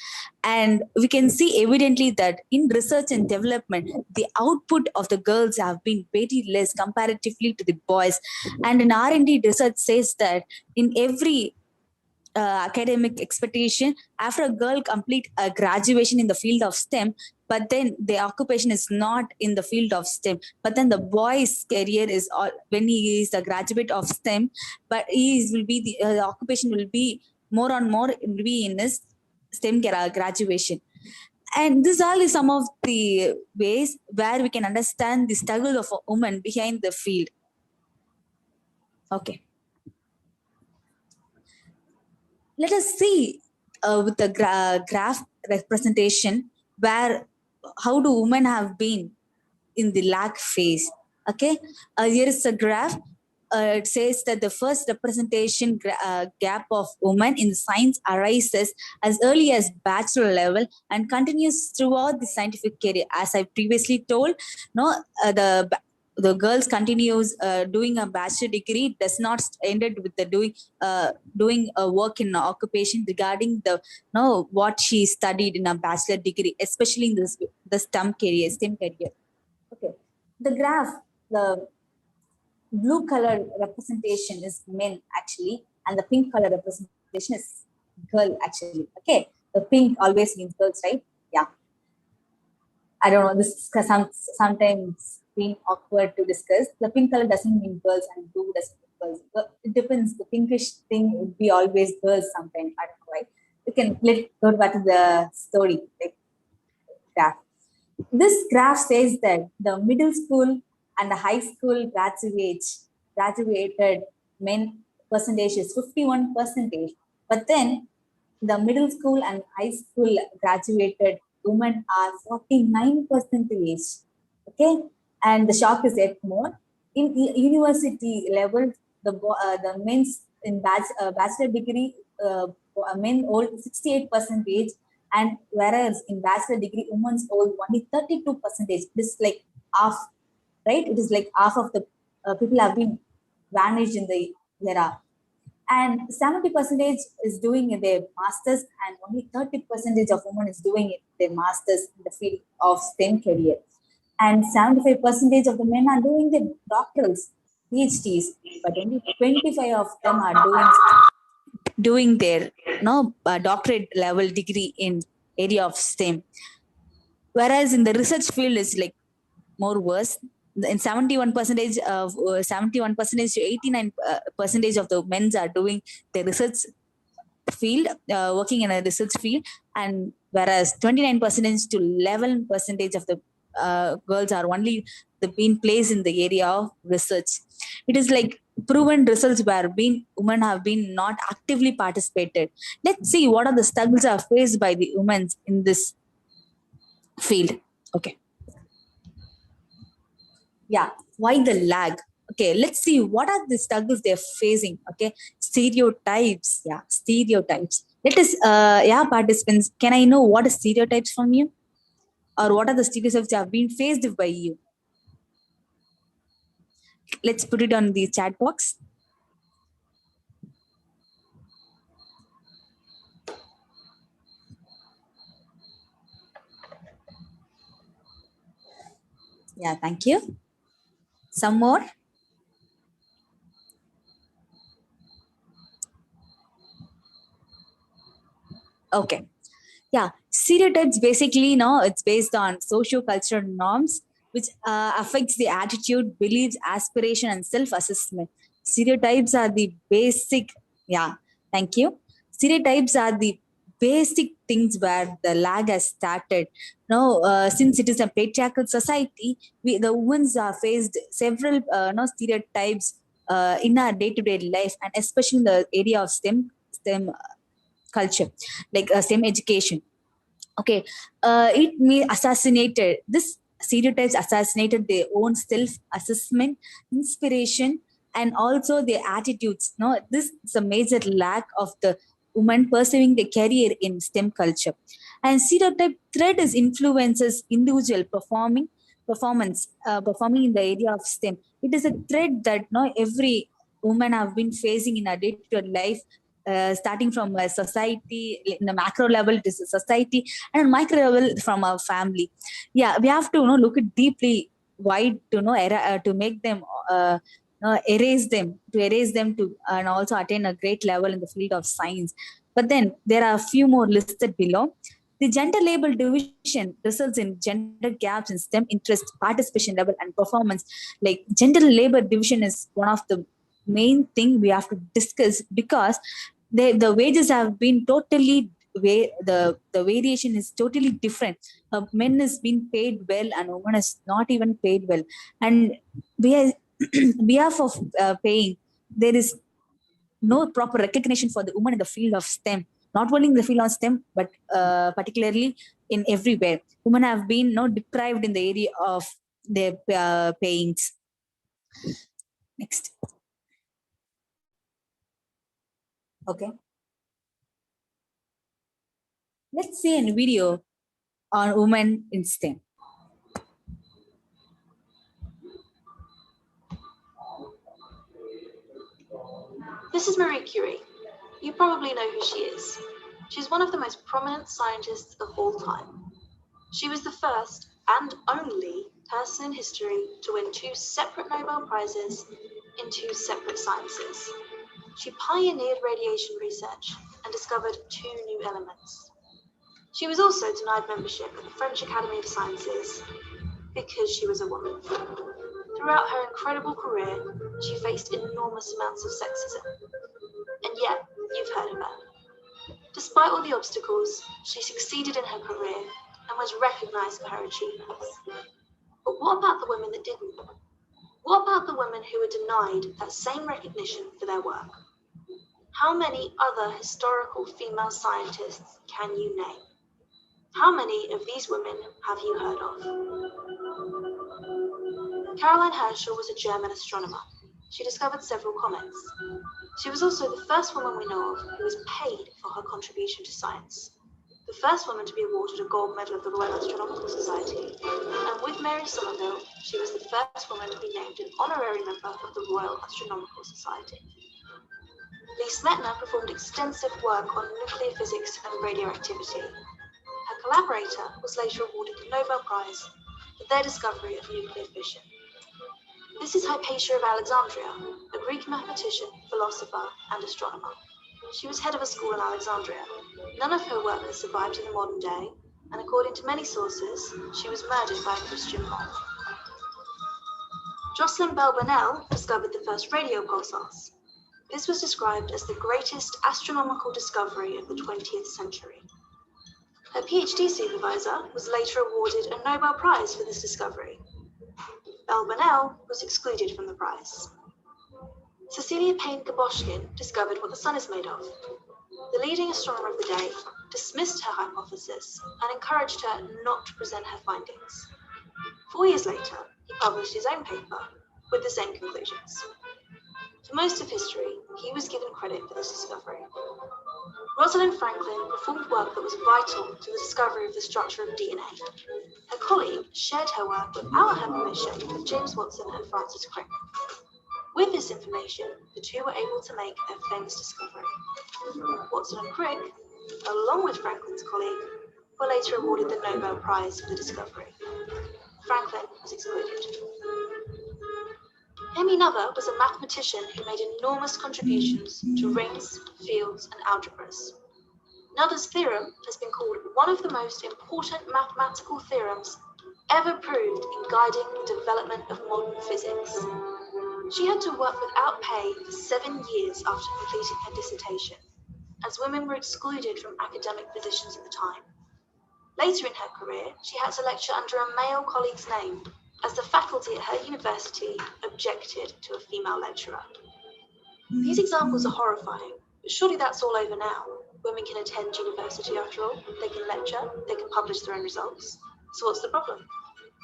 Speaker 13: And we can see evidently that in research and development, the output of the girls have been very less comparatively to the boys. And in R&D research says that in every academic expectation, after a girl complete a graduation in the field of STEM, but then the occupation is not in the field of STEM, but then the boy's career is all, when he is a graduate of STEM, but will be the occupation will be more and more will be in his STEM graduation. And this all is some of the ways where we can understand the struggle of a woman behind the field. Okay. Let us see with the graph representation where how do women have been in the lag phase. Okay, here is a graph. It says that the first representation gap of women in science arises as early as bachelor level and continues throughout the scientific career. As I previously told, the girls continues doing a bachelor degree, does not ended with the doing a work in occupation regarding the what she studied in a bachelor degree, especially in the STEM career. Okay, the graph, the blue color representation is men actually, and the pink color representation is girl actually. Okay, the pink always means girls, right? Yeah. I don't know, this is sometimes being awkward to discuss. The pink color doesn't mean girls and blue doesn't mean girls. It depends. The pinkish thing would be always girls sometimes. I don't know why. You can go back to the story, like graph. This graph says that the middle school and the high school graduated men percentage is 51%, but then the middle school and high school graduated women are 49%. Okay, and the shock is yet more. In the university level, the men's in bachelor degree men hold 68%, and whereas in bachelor degree women hold only 32%. This is like half, right? It is like half of the people have been vanished in the era. And 70% is doing their masters, and only 30% of women is doing their masters in the field of STEM career. And 75% of the men are doing their doctorals, PhDs, but only 25 of them are doing their doctorate level degree in area of STEM. Whereas in the research field is like more worse. In 71% to 89% of the men are doing the research field, working in a research field, and whereas 29% to 11% of the girls are only being placed in the area of research. It is like proven results where women have been not actively participated. Let's see what are the struggles are faced by the women in this field. Okay. Yeah, why the lag? Okay, let's see what are the struggles they're facing. Okay, stereotypes. Yeah, stereotypes. Let us, participants, can I know what are stereotypes from you? Or what are the stereotypes that have been faced by you? Let's put it on the chat box. Yeah, thank you. Some more? Okay. Yeah, stereotypes basically, it's based on socio-cultural norms, which affects the attitude, beliefs, aspiration, and self-assessment. Stereotypes are the basic, yeah, thank you. Stereotypes are the basic things where the lag has started. Since it is a patriarchal society, the women are faced several stereotypes in our day-to-day life, and especially in the area of STEM culture, like STEM education. Okay, it may assassinated this stereotypes assassinated their own self-assessment, inspiration, and also their attitudes. This is a major lack of the woman pursuing their career in STEM culture. And stereotype thread is influences individual performing in the area of STEM. It is a thread that every woman have been facing in a day-to-day life, starting from a society, in the macro level it is a society, and micro level from our family. Yeah, we have to look at deeply wide to to make them erase them to and also attain a great level in the field of science. But then there are a few more listed below. The gender label division results in gender gaps in STEM interest, participation level, and performance. Like gender label division is one of the main thing we have to discuss, because the wages have been totally the variation is totally different. Men is being paid well and women is not even paid well, and behalf of paying, there is no proper recognition for the woman in the field of STEM. Not only in the field of STEM, but particularly in everywhere, women have been deprived in the area of their payings. Next. Okay. Let's see a video on women in STEM.
Speaker 14: This is Marie Curie. You probably know who she is. She's one of the most prominent scientists of all time. She was the first and only person in history to win 2 separate Nobel Prizes in 2 separate sciences. She pioneered radiation research and discovered 2 new elements. She was also denied membership at the French Academy of Sciences because she was a woman. Throughout her incredible career, she faced enormous amounts of sexism. And yet, you've heard of her. Despite all the obstacles, she succeeded in her career and was recognized for her achievements. But what about the women that didn't? What about the women who were denied that same recognition for their work? How many other historical female scientists can you name? How many of these women have you heard of? Caroline Herschel was a German astronomer. She discovered several comets. She was also the first woman we know of who was paid for her contribution to science, the first woman to be awarded a gold medal of the Royal Astronomical Society, and with Mary Somerville, she was the first woman to be named an honorary member of the Royal Astronomical Society. Lise Meitner performed extensive work on nuclear physics and radioactivity. Her collaborator was later awarded the Nobel Prize for their discovery of nuclear fission. This is Hypatia of Alexandria, a Greek mathematician, philosopher, and astronomer. She was head of a school in Alexandria. None of her work has survived in the modern day, and according to many sources, she was murdered by a Christian mob. Jocelyn Bell Burnell discovered the first radio pulsars. This was described as the greatest astronomical discovery of the 20th century. Her PhD supervisor was later awarded a Nobel Prize for this discovery. Belle Bonnell was excluded from the prize. Cecilia Payne-Gaposchkin discovered what the sun is made of. The leading astronomer of the day dismissed her hypothesis and encouraged her not to present her findings. 4 years later, he published his own paper with the same conclusions. For most of history, he was given credit for this discovery. Rosalind Franklin performed work that was vital to the discovery of the structure of DNA. Her colleague shared her work without her permission with James Watson and Francis Crick. With this information, the two were able to make their famous discovery. Watson and Crick, along with Franklin's colleague, were later awarded the Nobel Prize for the discovery. Franklin was excluded. Amy Noether was a mathematician who made enormous contributions to rings, fields, and algebras. Noether's theorem has been called one of the most important mathematical theorems ever proved in guiding the development of modern physics. She had to work without pay for 7 years after completing her dissertation, as women were excluded from academic positions at the time. Later in her career, she had to lecture under a male colleague's name, as the faculty at her university objected to a female lecturer. These examples are horrifying, but surely that's all over now. Women can attend university after all, they can lecture, they can publish their own results. So what's the problem?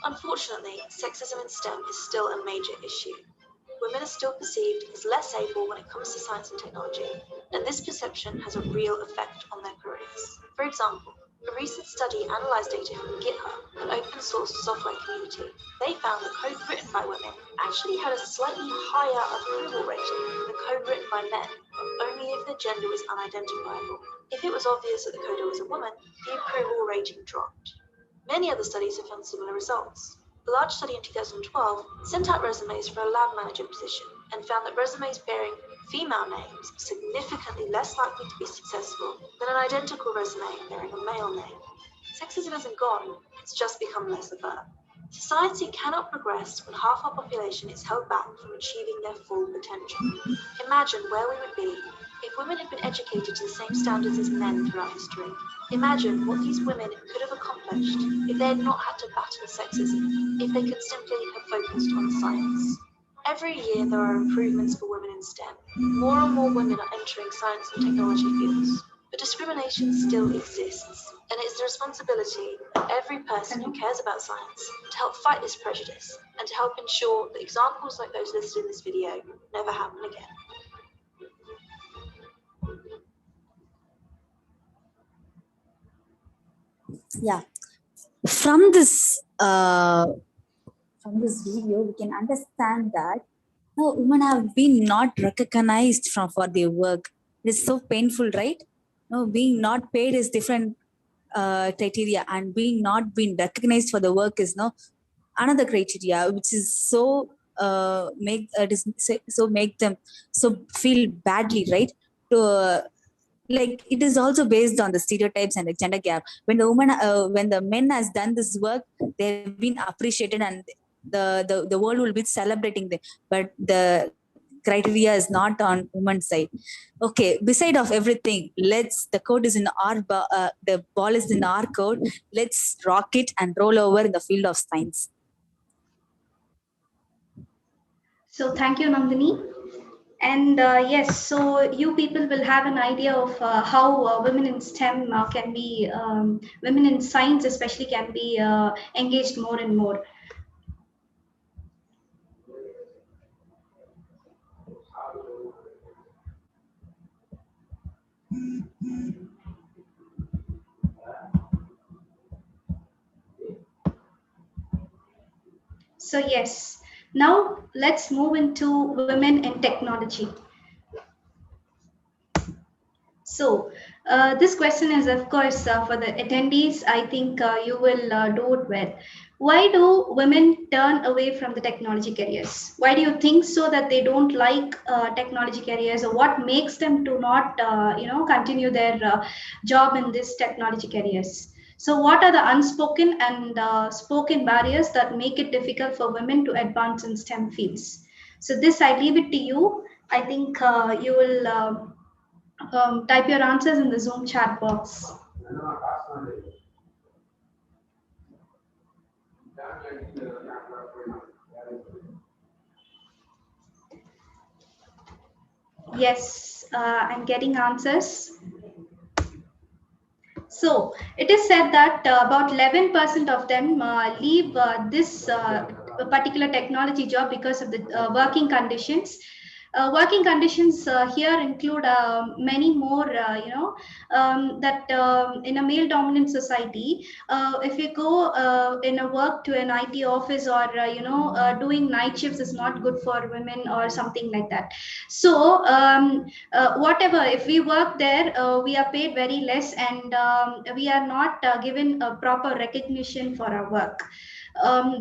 Speaker 14: Unfortunately, sexism in STEM is still a major issue. Women are still perceived as less able when it comes to science and technology, and this perception has a real effect on their careers. For example, a recent study analysed data from GitHub, an open source software community. They found that code written by women actually had a slightly higher approval rating than the code written by men, but only if the gender was unidentifiable. If it was obvious that the coder was a woman, the approval rating dropped. Many other studies have found similar results. A large study in 2012 sent out resumes for a lab manager position and found that resumes bearing female names are significantly less likely to be successful than an identical resume bearing a male name. Sexism isn't gone, it's just become less overt. Society cannot progress when half our population is held back from achieving their full potential. Imagine where we would be if women had been educated to the same standards as men throughout history. Imagine what these women could have accomplished if they had not had to battle sexism, if they could simply have focused on science. Every year there are improvements for women in STEM. More and more women are entering science and technology fields. But discrimination still exists, and it is the responsibility of every person who cares about science to help fight this prejudice and to help ensure that examples like those listed in this video never happen again.
Speaker 13: Yeah, from this video, we can understand that women have been not recognized for their work. It is so painful, right? Being not paid is different criteria, and being not being recognized for the work is another criteria, which is so make them so feel badly, right? To like it is also based on the stereotypes and the gender gap. When the men has done this work, they've been appreciated, and the world will be celebrating them. But the criteria is not on women's side. Okay, beside of everything, the code is in our the ball is in our court. Let's rock it and roll over in the field of science.
Speaker 7: So thank you, Nandini. And yes, so you people will have an idea of how women in STEM can be, women in science especially can be engaged more and more. So yes, now let's move into women in technology. So this question is, of course, for the attendees. I think you will do it well. Why do women turn away from the technology careers? Why do you think so that they don't like technology careers, or what makes them to not, continue their job in this technology careers? So what are the unspoken and spoken barriers that make it difficult for women to advance in STEM fields? So this, I leave it to you. I think you will type your answers in the Zoom chat box. Yes, I'm getting answers. So it is said that about 11% of them leave this particular technology job because of the working conditions. Working conditions here include many more, that in a male dominant society, if you go in a work to an IT office or, doing night shifts is not good for women or something like that. So whatever, if we work there, we are paid very less, and we are not given a proper recognition for our work.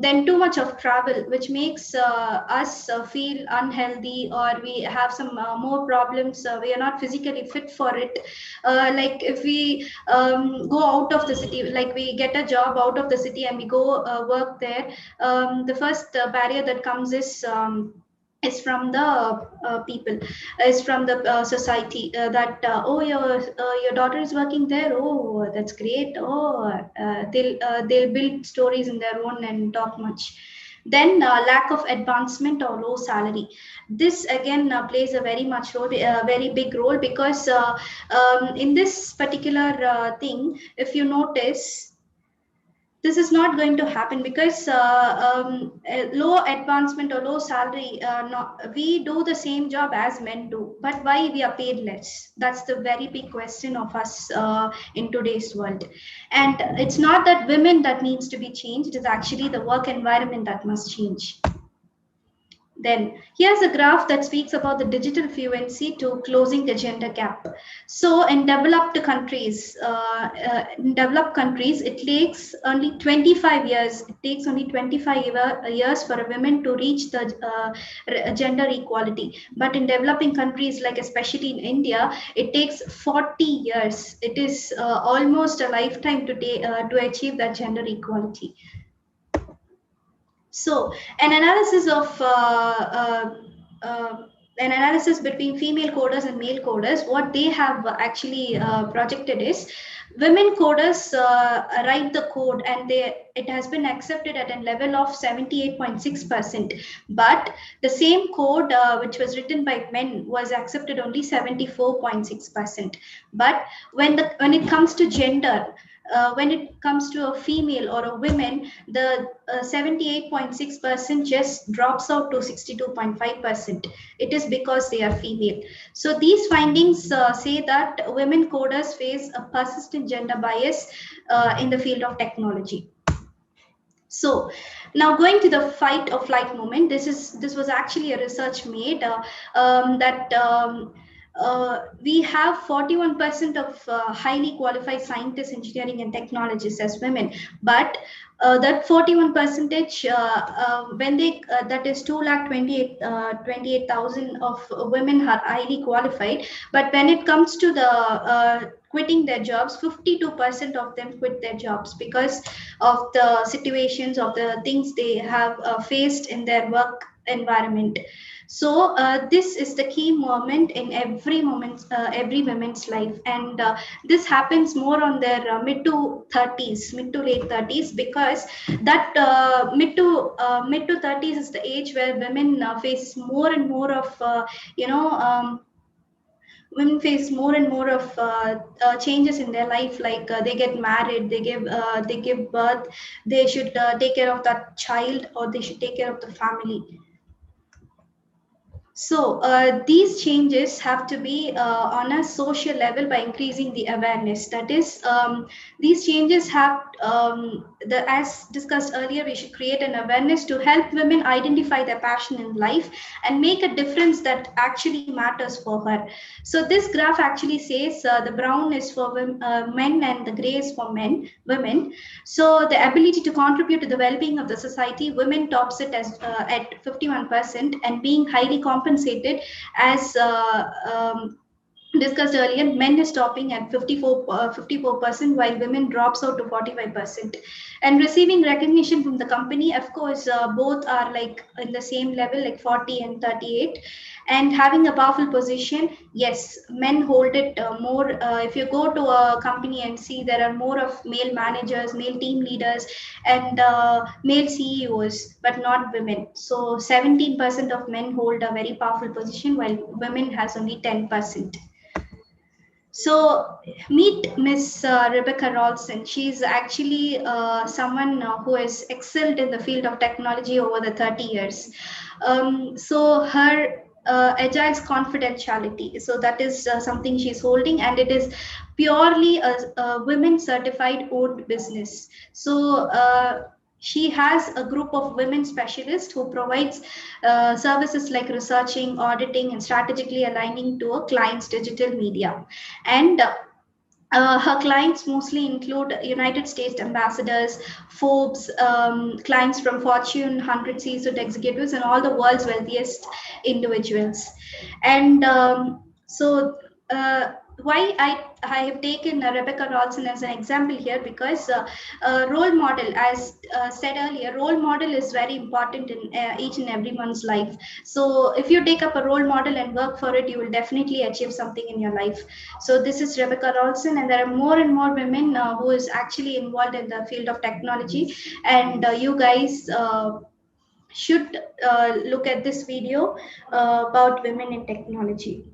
Speaker 7: Then too much of travel, which makes us feel unhealthy, or we have some more problems. We are not physically fit for it. Like if we go out of the city, like we get a job out of the city and we go work there, the first barrier that comes is from the people, is from the society, that oh, your daughter is working there, oh that's great, oh they'll build stories in their own and talk much. Then lack of advancement or low salary. This again plays a very big role, because in this particular thing, if you notice, this is not going to happen, because low advancement or low salary, we do the same job as men do, but why we are paid less? That's the very big question of us in today's world. And it's not that women that needs to be changed, it is actually the work environment that must change. Then here's a graph that speaks about the digital fluency to closing the gender gap. So in developed countries, it takes only 25 years. It takes only 25 years for a woman to reach the gender equality. But in developing countries, like especially in India, it takes 40 years. It is almost a lifetime to achieve that gender equality. So an analysis of an analysis between female coders and male coders, what they have actually projected is, women coders write the code and it has been accepted at a level of 78.6%, but the same code which was written by men was accepted only 74.6%. But when it comes to gender, when it comes to a female or a woman, the 78.6% just drops out to 62.5%. It is because they are female. So these findings say that women coders face a persistent gender bias in the field of technology. So now going to the fight or flight movement, this was actually a research made that we have 41% of highly qualified scientists, engineering and technologists as women, but that 41%, when they that is 228,000 of women are highly qualified, but when it comes to the quitting their jobs, 52% of them quit their jobs because of the situations, of the things they have faced in their work environment. So this is the key moment in every woman's life, and this happens more on their mid to late 30s, because that mid to 30s is the age where women face more and more of women face more and more of changes in their life, like they get married, they give birth, they should take care of that child, or they should take care of the family. So these changes have to be on a social level by increasing the awareness. That is, these changes have, as discussed earlier, we should create an awareness to help women identify their passion in life and make a difference that actually matters for her. So this graph actually says the brown is for men and the gray is for women. So the ability to contribute to the well-being of the society, women tops it as at 51%, and being highly compensated as discussed earlier, men is topping at 54%, while women drops out to 45%. And receiving recognition from the company, of course, both are like in the same level, like 40 and 38. And having a powerful position, yes, men hold it more. If you go to a company and see, there are more of male managers, male team leaders, and male CEOs, but not women. So 17% of men hold a very powerful position, while women has only 10%. So meet Miss Rebecca Rolson. She's actually someone who has excelled in the field of technology over the 30 years. So her agile's confidentiality. So that is something she's holding, and it is purely a women certified owned business. So she has a group of women specialists who provides services like researching, auditing, and strategically aligning to a client's digital media. And her clients mostly include United States ambassadors, Forbes, clients from Fortune 100 C-suite executives, and all the world's wealthiest individuals. And so why I have taken Rebecca Rolson as an example here, because role model, as said earlier, role model is very important in each and everyone's life. So if you take up a role model and work for it, you will definitely achieve something in your life. So this is Rebecca Rolson, and there are more and more women who is actually involved in the field of technology. And you guys should look at this video about women in technology.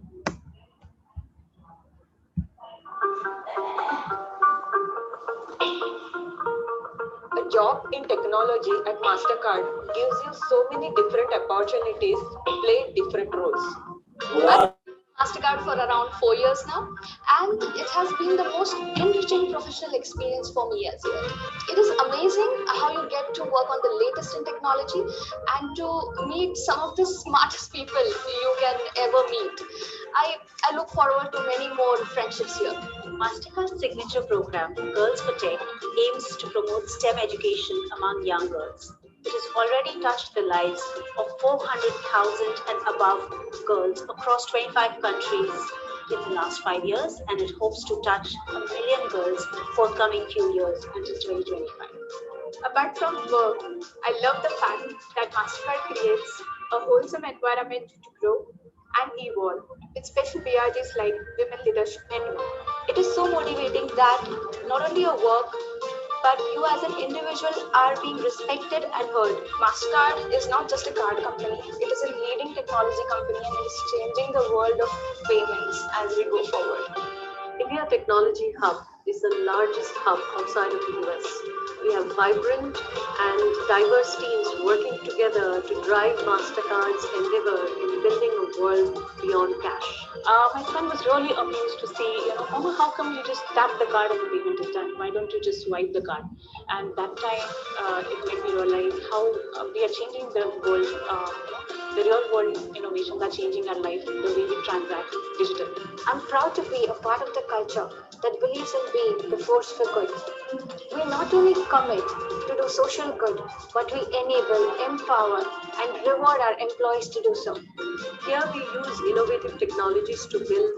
Speaker 15: A job in technology at MasterCard gives you so many different opportunities to play different roles.
Speaker 16: Wow. MasterCard for around 4 years now, and it has been the most enriching professional experience for me as well. It is amazing how you get to work on the latest in technology and to meet some of the smartest people you can ever meet. I look forward to many more friendships here.
Speaker 17: MasterCard's signature program, Girls for Tech, aims to promote STEM education among young girls. It has already touched the lives of 400,000 and above girls across 25 countries in the last 5 years, and it hopes to touch 1 million girls forthcoming few years until 2025.
Speaker 15: Apart from work, I love the fact that MasterCard creates a wholesome environment to grow and evolve with special BRGs like Women Leadership Network. It is so motivating that not only your work, but you as an individual are being respected and heard.
Speaker 16: MasterCard is not just a card company, it is a leading technology company, and it is changing the world of payments as we go forward.
Speaker 8: India Technology Hub is the largest hub outside of the US. We have vibrant and diverse teams working together to drive MasterCard's endeavor in building a world beyond cash.
Speaker 17: My son was really amused to see, Mama, how come you just tap the card and the payment is done? Why don't you just swipe the card? And that time, it made me realize how we are changing the world, the real world innovations are changing our life, the way we transact digitally.
Speaker 16: I'm proud to be a part of the culture that believes in being the force for good. We not only commit to do social good, but we enable, empower, and reward our employees to do so.
Speaker 8: Here we use innovative technologies to build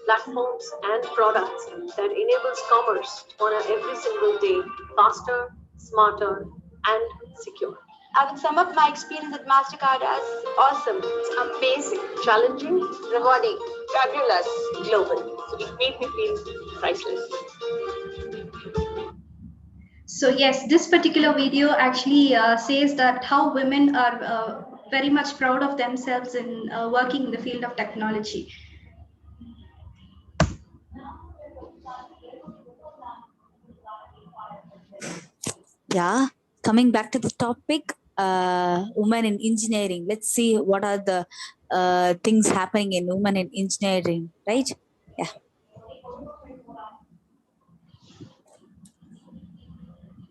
Speaker 8: platforms and products that enables commerce on an every single day faster, smarter, and secure.
Speaker 16: I would sum up my experience at MasterCard as awesome, it's amazing,
Speaker 8: challenging,
Speaker 16: rewarding,
Speaker 15: fabulous,
Speaker 17: global. So it made me feel priceless.
Speaker 7: So yes, this particular video actually says that how women are very much proud of themselves in working in the field of technology.
Speaker 13: Yeah, coming back to the topic, women in engineering. Let's see what are the things happening in women in engineering, right? Yeah.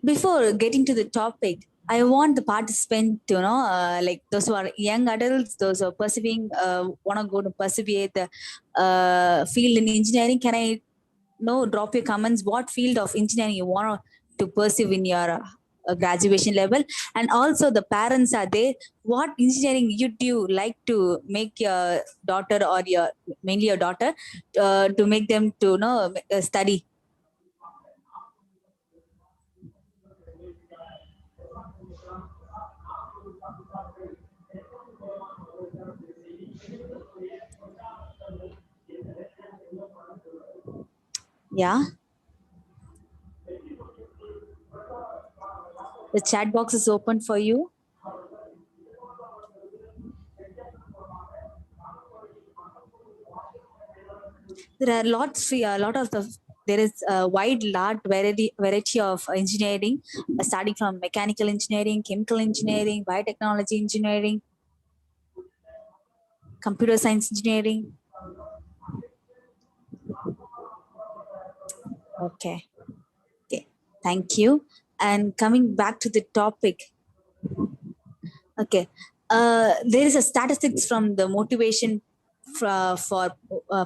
Speaker 13: Before getting to the topic, I want the participant to like those who are young adults, those who are persevering, want to go to persevere the field in engineering. Can I drop your comments? What field of engineering you want to pursue in your graduation level, and also the parents are there. What engineering would you like to make your daughter or your mainly your daughter to make them to study? Yeah, the chat box is open for you. There are there is a large variety of engineering, starting from mechanical engineering, chemical engineering, biotechnology engineering, computer science engineering. Okay, thank you. And coming back to the topic, okay, there is a statistics from the motivation for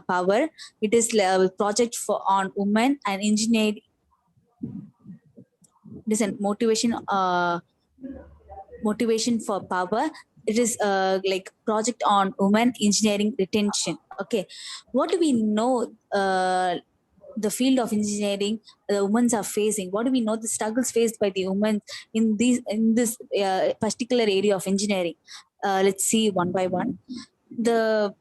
Speaker 13: power. It is a project on women and engineering. It is a motivation for power. It is like project on women engineering retention. Okay, what do we know? The field of engineering the women are facing. What do we know the struggles faced by the women in this particular area of engineering? Let's see one by one. The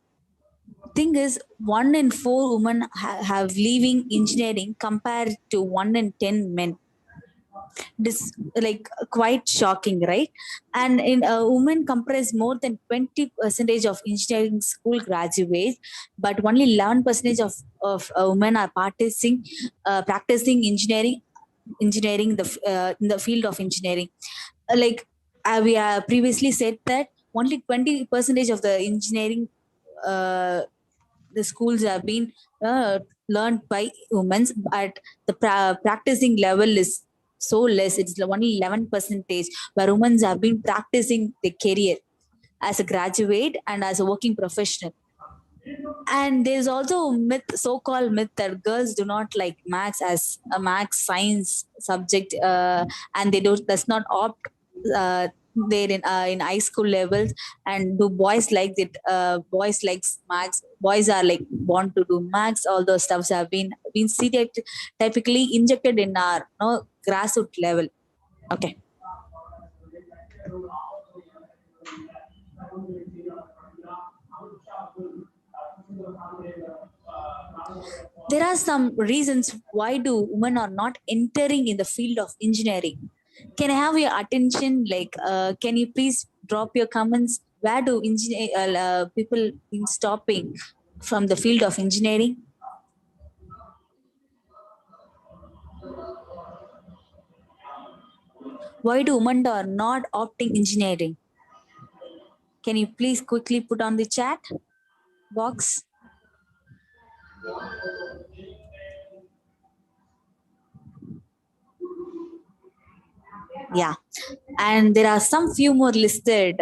Speaker 13: thing is, 1 in 4 women have leaving engineering compared to 1 in 10 men. This like quite shocking, right? And in women comprise more than 20% of engineering school graduates, but only 11% of women are practicing engineering in the field of engineering. Like we previously said that only 20% of the engineering the schools have been learned by women, but the practicing level is so less. It's only 11% where women have been practicing their career as a graduate and as a working professional. And there's also so-called myth that girls do not like maths as a maths science subject, and they does not opt there in high school levels. And do boys like it? Boys likes maths. Boys are like want to do maths. All those stuffs have been typically injected in our grassroots level. Okay. There are some reasons why do women are not entering in the field of engineering. Can I have your attention? Like, can you please drop your comments? Where do people been stopping from the field of engineering? Why do women are not opting engineering? Can you please quickly put on the chat box? Yeah, and there are some few more listed.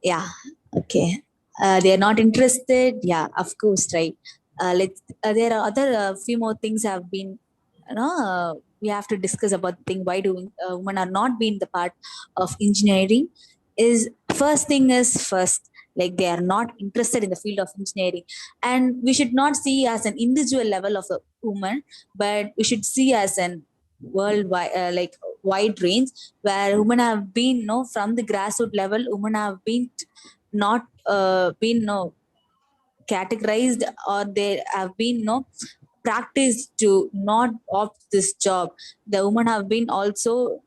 Speaker 13: Yeah, okay. They are not interested. Yeah, of course, right. There are other few more things have been, we have to discuss about the thing why do women are not being the part of engineering. Is first thing is first, like they are not interested in the field of engineering, and we should not see as an individual level of a woman, but we should see as an worldwide like wide range where women have been from the grassroots level. Women have been not been categorized, or they have been practiced to not opt this job. The women have been also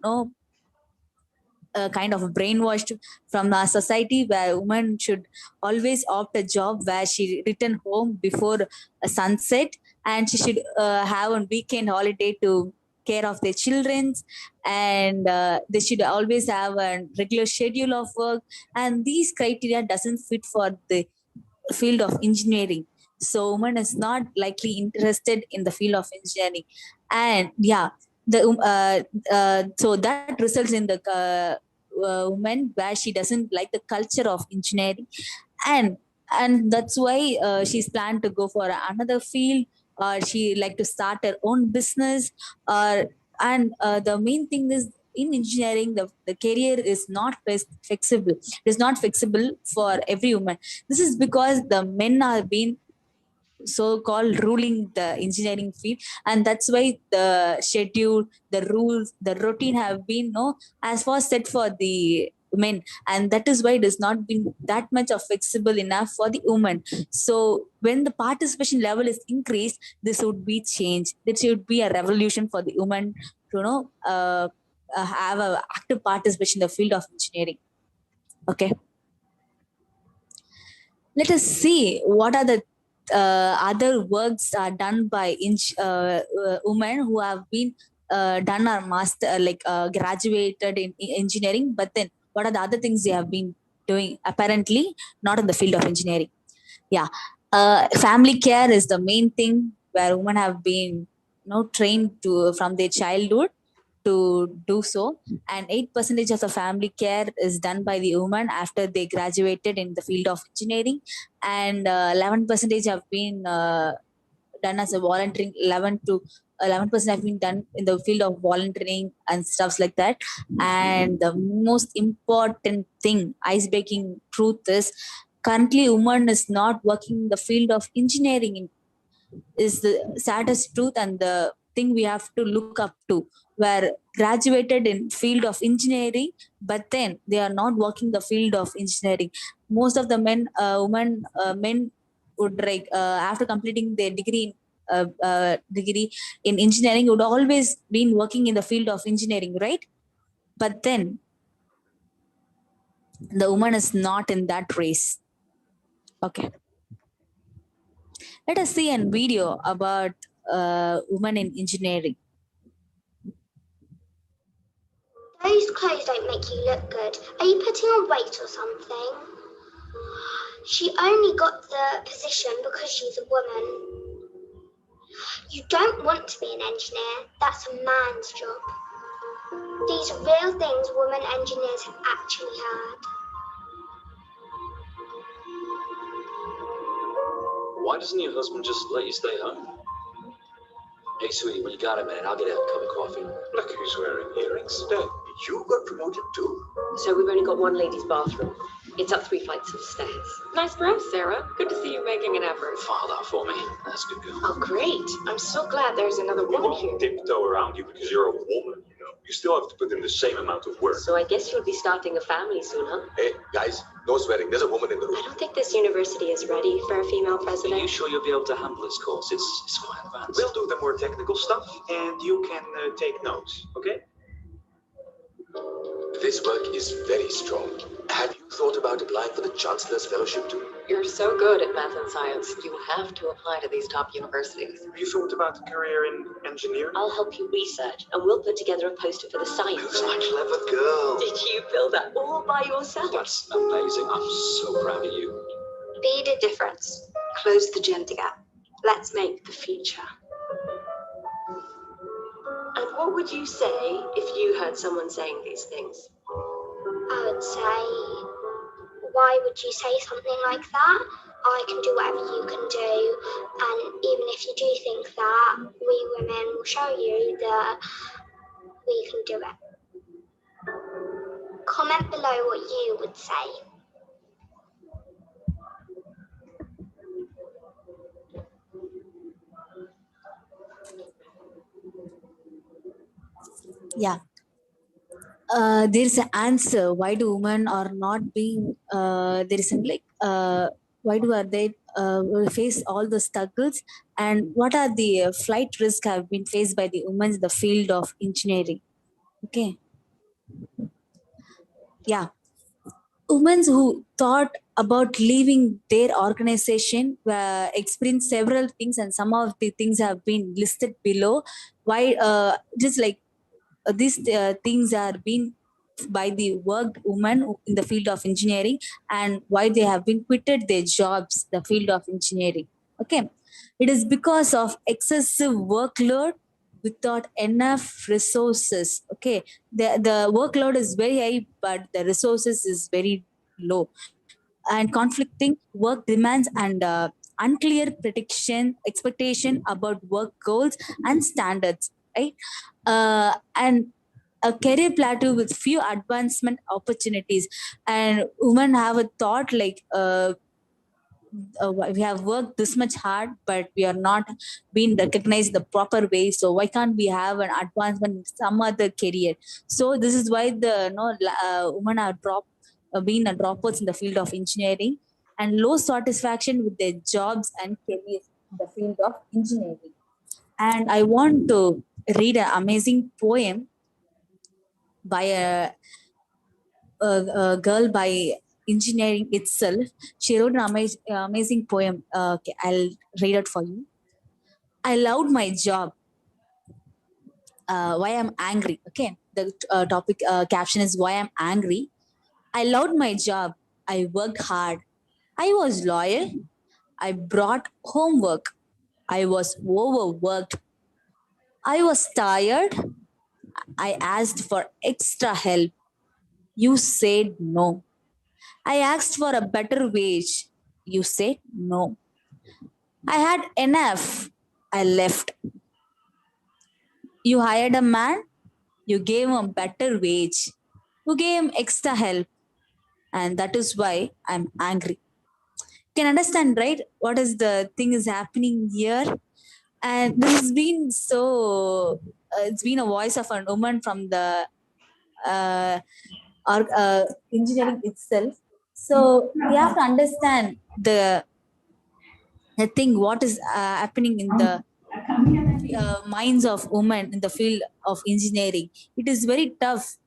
Speaker 13: kind of brainwashed from our society where women should always opt a job where she return home before a sunset, and she should have a weekend holiday to care of their children, and they should always have a regular schedule of work, and these criteria doesn't fit for the field of engineering. So woman is not likely interested in the field of engineering. And yeah, so that results in the woman where she doesn't like the culture of engineering, and that's why she's planned to go for another field, or she like to start her own business, or And the main thing is, in engineering, the career is not flexible. It is not flexible for every woman. This is because the men are being so-called ruling the engineering field, and that's why the schedule, the rules, the routine have been as far set for the men, and that is why it has not been that much of flexible enough for the women. So when the participation level is increased, this would be change. This should be a revolution for the women to have a active participation in the field of engineering. Okay, let us see what are the other works are done by women who have been done our master, graduated in engineering, but then what are the other things they have been doing, apparently not in the field of engineering. Yeah, family care is the main thing where women have been trained to from their childhood to do so, and 8% of the family care is done by the women after they graduated in the field of engineering, and 11% have been done as a volunteering. 11% have been done in the field of volunteering and stuffs like that. And the most important thing, ice breaking truth, is currently women is not working in the field of engineering, is the saddest truth and the thing we have to look up to, where graduated in field of engineering, but then they are not working the field of engineering. Most of the men would after completing their degree in engineering would always been working in the field of engineering, right? But then the woman is not in that race. Okay, let us see a video about women in engineering.
Speaker 18: Those clothes don't make you look good. Are you putting on weight or something? She only got the position because she's a woman. You don't want to be an engineer. That's a man's job. These are real things women engineers have actually heard.
Speaker 19: Why doesn't your husband just let you stay home? Hey, sweetie, when you got a minute, I'll get out a cup of coffee.
Speaker 9: Look who's wearing earrings today. You got promoted too.
Speaker 11: So we've only got one ladies' bathroom. It's up 3 flights of stairs.
Speaker 20: Nice breath, Sarah. Good to see you making an effort.
Speaker 19: File that for me. That's good girl.
Speaker 20: Oh, great. I'm so glad there's another
Speaker 9: We
Speaker 20: woman
Speaker 9: won't
Speaker 20: here.
Speaker 9: tiptoe around you because you're a woman, you know. You still have to put in the same amount of work.
Speaker 11: So I guess you'll be starting a family soon, huh?
Speaker 21: Hey, guys, no swearing. There's a woman in the room.
Speaker 20: I don't think this university is ready for a female president.
Speaker 19: Are you sure you'll be able to handle this course? It's quite advanced.
Speaker 22: We'll do the more technical stuff, and you can take notes, okay?
Speaker 21: This work is very strong. Have you thought about applying for the Chancellor's Fellowship too?
Speaker 20: You're so good at math and science. You have to apply to these top universities.
Speaker 22: Have you thought about a career in engineering?
Speaker 11: I'll help you research, and we'll put together a poster for the site.
Speaker 21: Who's my clever girl?
Speaker 11: Did you build that all by yourself?
Speaker 19: That's amazing. I'm so proud of you.
Speaker 18: Be the difference. Close the gender gap. Let's make the future.
Speaker 11: And what would you say if you heard someone saying these things?
Speaker 18: I would say, why would you say something like that? I can do whatever you can do. And even if you do think that, we women will show you that we can do it. Comment below what you would say.
Speaker 13: Yeah, there's an answer why do women are not being there isn't why do are they face all the struggles, and what are the flight risks have been faced by the women in the field of engineering. Okay, yeah, women who thought about leaving their organization experienced several things, and some of the things have been listed below. Why just like these things are being by the worked women in the field of engineering, and why they have been quitted their jobs the field of engineering. Okay, it is because of excessive workload without enough resources. Okay, the workload is very high, but the resources is very low, and conflicting work demands and unclear prediction expectation about work goals and standards. right? And a career plateau with few advancement opportunities, and women have a thought like we have worked this much hard, but we are not being recognized the proper way. So why can't we have an advancement in some other career? So this is why the women are being a dropouts in the field of engineering, and low satisfaction with their jobs and careers in the field of engineering. And I want to read an amazing poem by a girl by engineering itself. She wrote an amazing poem. Okay, I'll read it for you. I loved my job. Why I'm angry. Okay, the topic caption is why I'm angry. I loved my job. I worked hard. I was loyal. I brought homework. I was overworked. I was tired. I asked for extra help. You said no. I asked for a better wage. You said no. I had enough. I left. You hired a man. You gave him a better wage. You gave him extra help. And that is why I'm angry. Can understand, right? What is the thing is happening here? And this has been so, it's been a voice of a woman from the uh, engineering itself. So we have to understand the thing what is happening in the minds of women in the field of engineering. It is very tough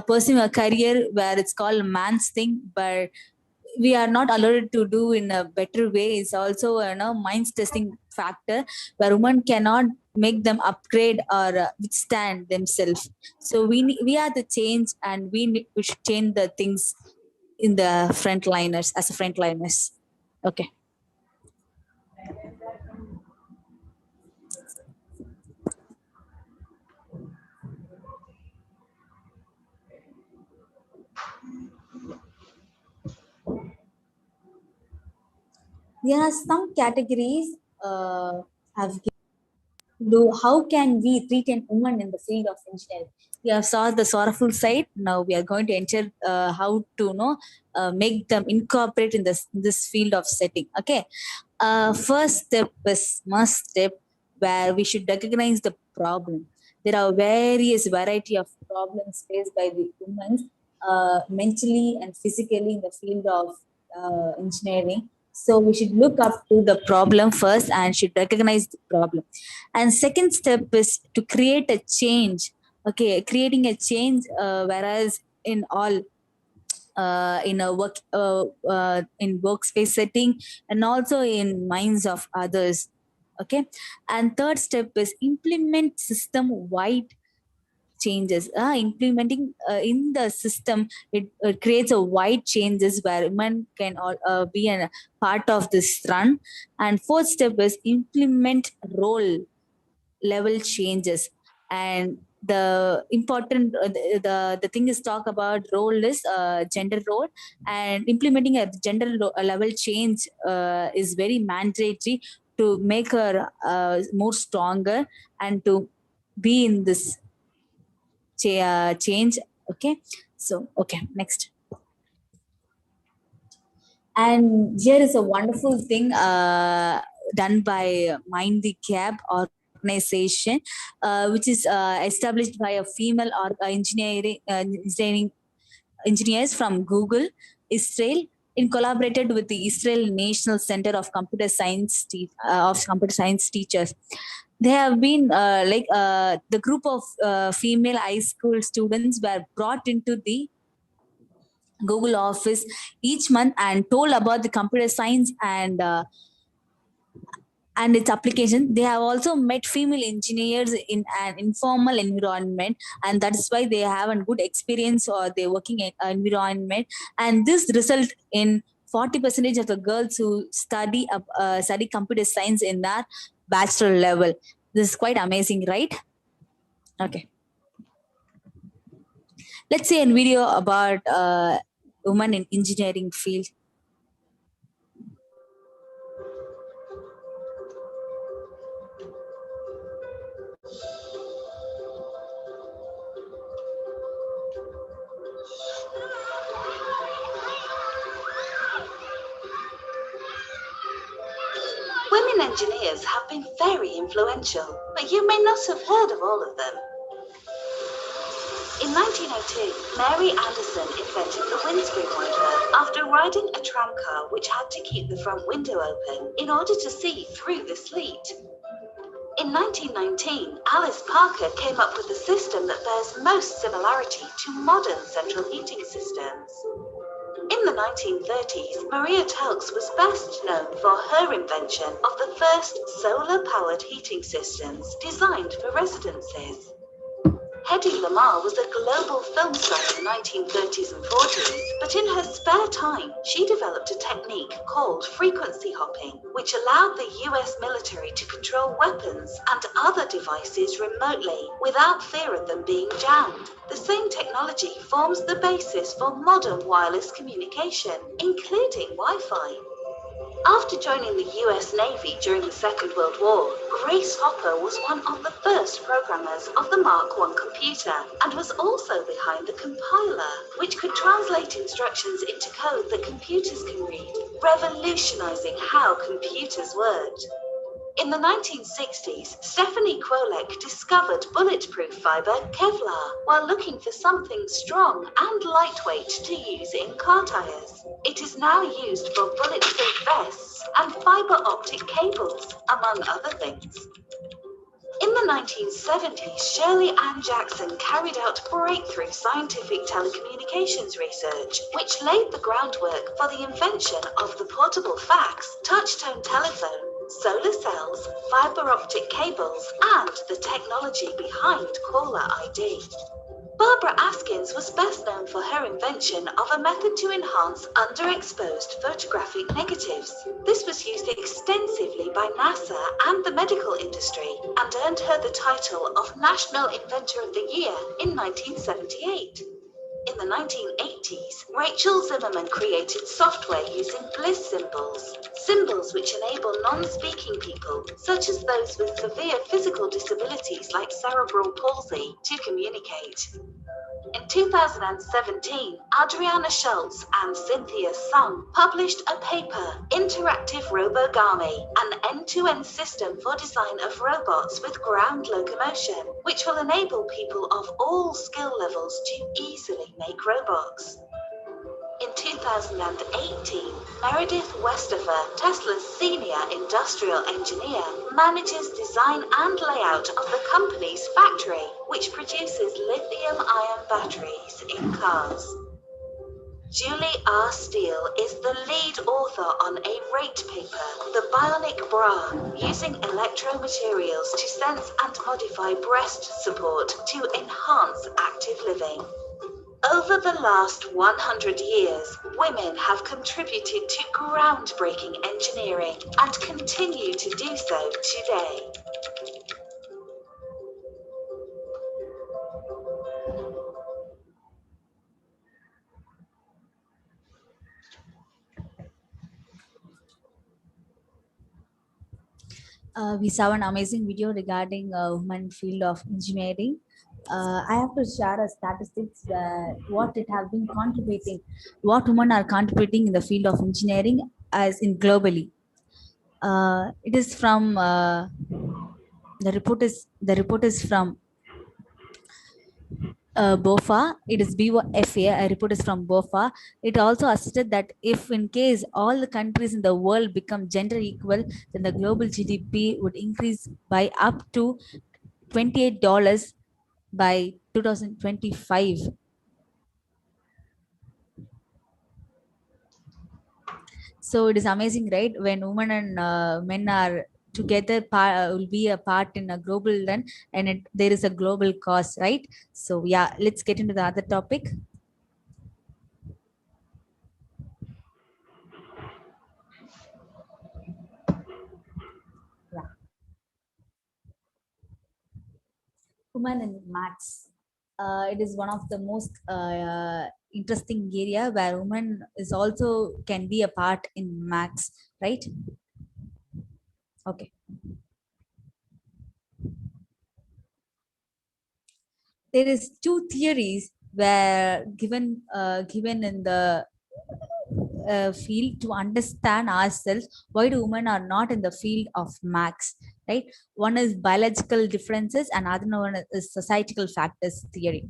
Speaker 13: pursuing a career where it's called man's thing, but we are not allowed to do in a better way. It's also minds testing factor where women cannot make them upgrade or withstand themselves. So we are the change, and we should change the things in the frontliners as a frontliners. Okay. There are some categories have do how can we treat a woman in the field of engineering. We have saw the sorrowful side. Now we are going to enter how to make them incorporate in this field of setting. Okay. First step is must step where we should recognize the problem. There are various variety of problems faced by the women mentally and physically in the field of engineering. So we should look up to the problem first and should recognize the problem. And second step is to create a change. Okay, creating a change, whereas in all in a work in workspace setting and also in minds of others. Okay, and third step is implement system wide changes. Implementing in the system, it creates a wide changes where women can all be a part of this run. And fourth step is implement role level changes. And the important the thing is talk about role is gender role, and implementing a level change is very mandatory to make her more stronger and to be in this change. Okay, so okay, next. And here is a wonderful thing done by Mind the Gap organization, which is established by a female engineering engineers from Google, Israel, in collaborated with the Israel National Center of Computer Science teachers. They have been the group of female high school students were brought into the Google office each month and told about the computer science and its application. They have also met female engineers in an informal environment, and that's why they have a good experience or their working environment. And this result in 40% of the girls who study computer science in their bachelor level. This is quite amazing, right? Okay. Let's see a video about women in engineering field.
Speaker 17: women engineers have been very influential, but you may not have heard of all of them. In 1902, Mary Anderson invented the windscreen wiper after riding a tram car which had to keep the front window open in order to see through the sleet. In 1919, Alice Parker came up with a system that bears most similarity to modern central heating systems. In the 1930s, Maria Telx was best known for her invention of the first solar-powered heating systems designed for residences. Hedy Lamarr was a global film star in the 1930s and 40s, but in her spare time, she developed a technique called frequency hopping, which allowed the US military to control weapons and other devices remotely without fear of them being jammed. The same technology forms the basis for modern wireless communication, including Wi-Fi. After joining the US Navy during the Second World War, Grace Hopper was one of the first programmers of the Mark I computer and was also behind the compiler, which could translate instructions into code that computers can read, revolutionizing how computers worked. In the 1960s, Stephanie Kwolek discovered bulletproof fiber Kevlar while looking for something strong and lightweight to use in car tires. It is now used for bulletproof vests and fiber optic cables, among other things. In the 1970s, Shirley Ann Jackson carried out breakthrough scientific telecommunications research, which laid the groundwork for the invention of the portable fax, touch-tone telephone, solar cells, fiber optic cables, and the technology behind caller ID. Barbara Askins was best known for her invention of a method to enhance underexposed photographic negatives. This was used extensively by NASA and the medical industry and earned her the title of National Inventor of the Year in 1978. In the 1980s, Rachel Zimmerman created software using bliss symbols, symbols which enable non-speaking people, such as those with severe physical disabilities like cerebral palsy, to communicate. In 2017, Adriana Schultz and Cynthia Sung published a paper, Interactive Robogami, an end-to-end system for design of robots with ground locomotion, which will enable people of all skill levels to easily make robots. In 2018, Meredith Westover, Tesla's senior industrial engineer, manages design and layout of the company's factory, which produces lithium-ion batteries in cars. Julie R. Steele is the lead author on a rate paper, The Bionic Bra, using electromaterials to sense and modify breast support to enhance active living. Over the last 100 years, women have contributed to groundbreaking engineering and continue to do so today.
Speaker 13: We saw an amazing video regarding women field of engineering. I have to share a statistics where what it have been contributing, what women are contributing in the field of engineering as in globally. It is from the report is from BOFA. It is BOFA. A report is from BOFA. It also asserted that if in case all the countries in the world become gender equal, then the global GDP would increase by up to $28 by 2025. So it is amazing, right? When women and men are together, will be a part in a global run, and there is a global cause, right? So yeah, let's get into the other topic. Yeah. Women in maths. It is one of the most interesting area where women is also can be a part in maths, right? Okay. There is two theories were given in the field to understand ourselves why do women are not in the field of max, right? One is biological differences and other one is societal factors theory.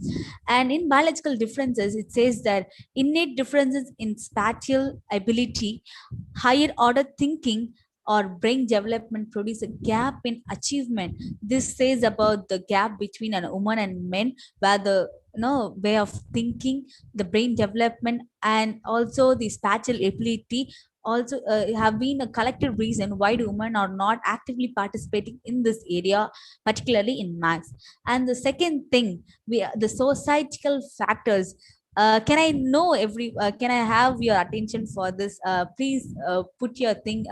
Speaker 13: And in biological differences, it says that innate differences in spatial ability, higher order thinking, or brain development produce a gap in achievement. This says about the gap between a woman and men, where the way of thinking, the brain development, and also the spatial ability also have been a collective reason why the women are not actively participating in this area, particularly in maths. And the second thing, the societal factors. Can I know can I have your attention for this? Please put your thing,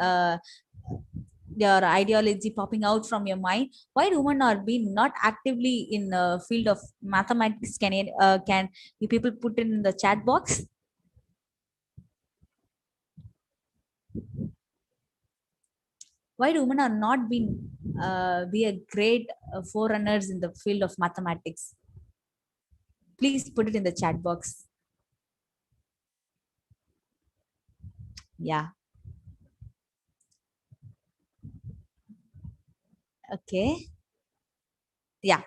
Speaker 13: your ideology popping out from your mind. Why women are being not actively in the field of mathematics? Can you people put it in the chat box? Why women are not being be a great forerunners in the field of mathematics? Please put it in the chat box. Yeah. Okay. Yeah.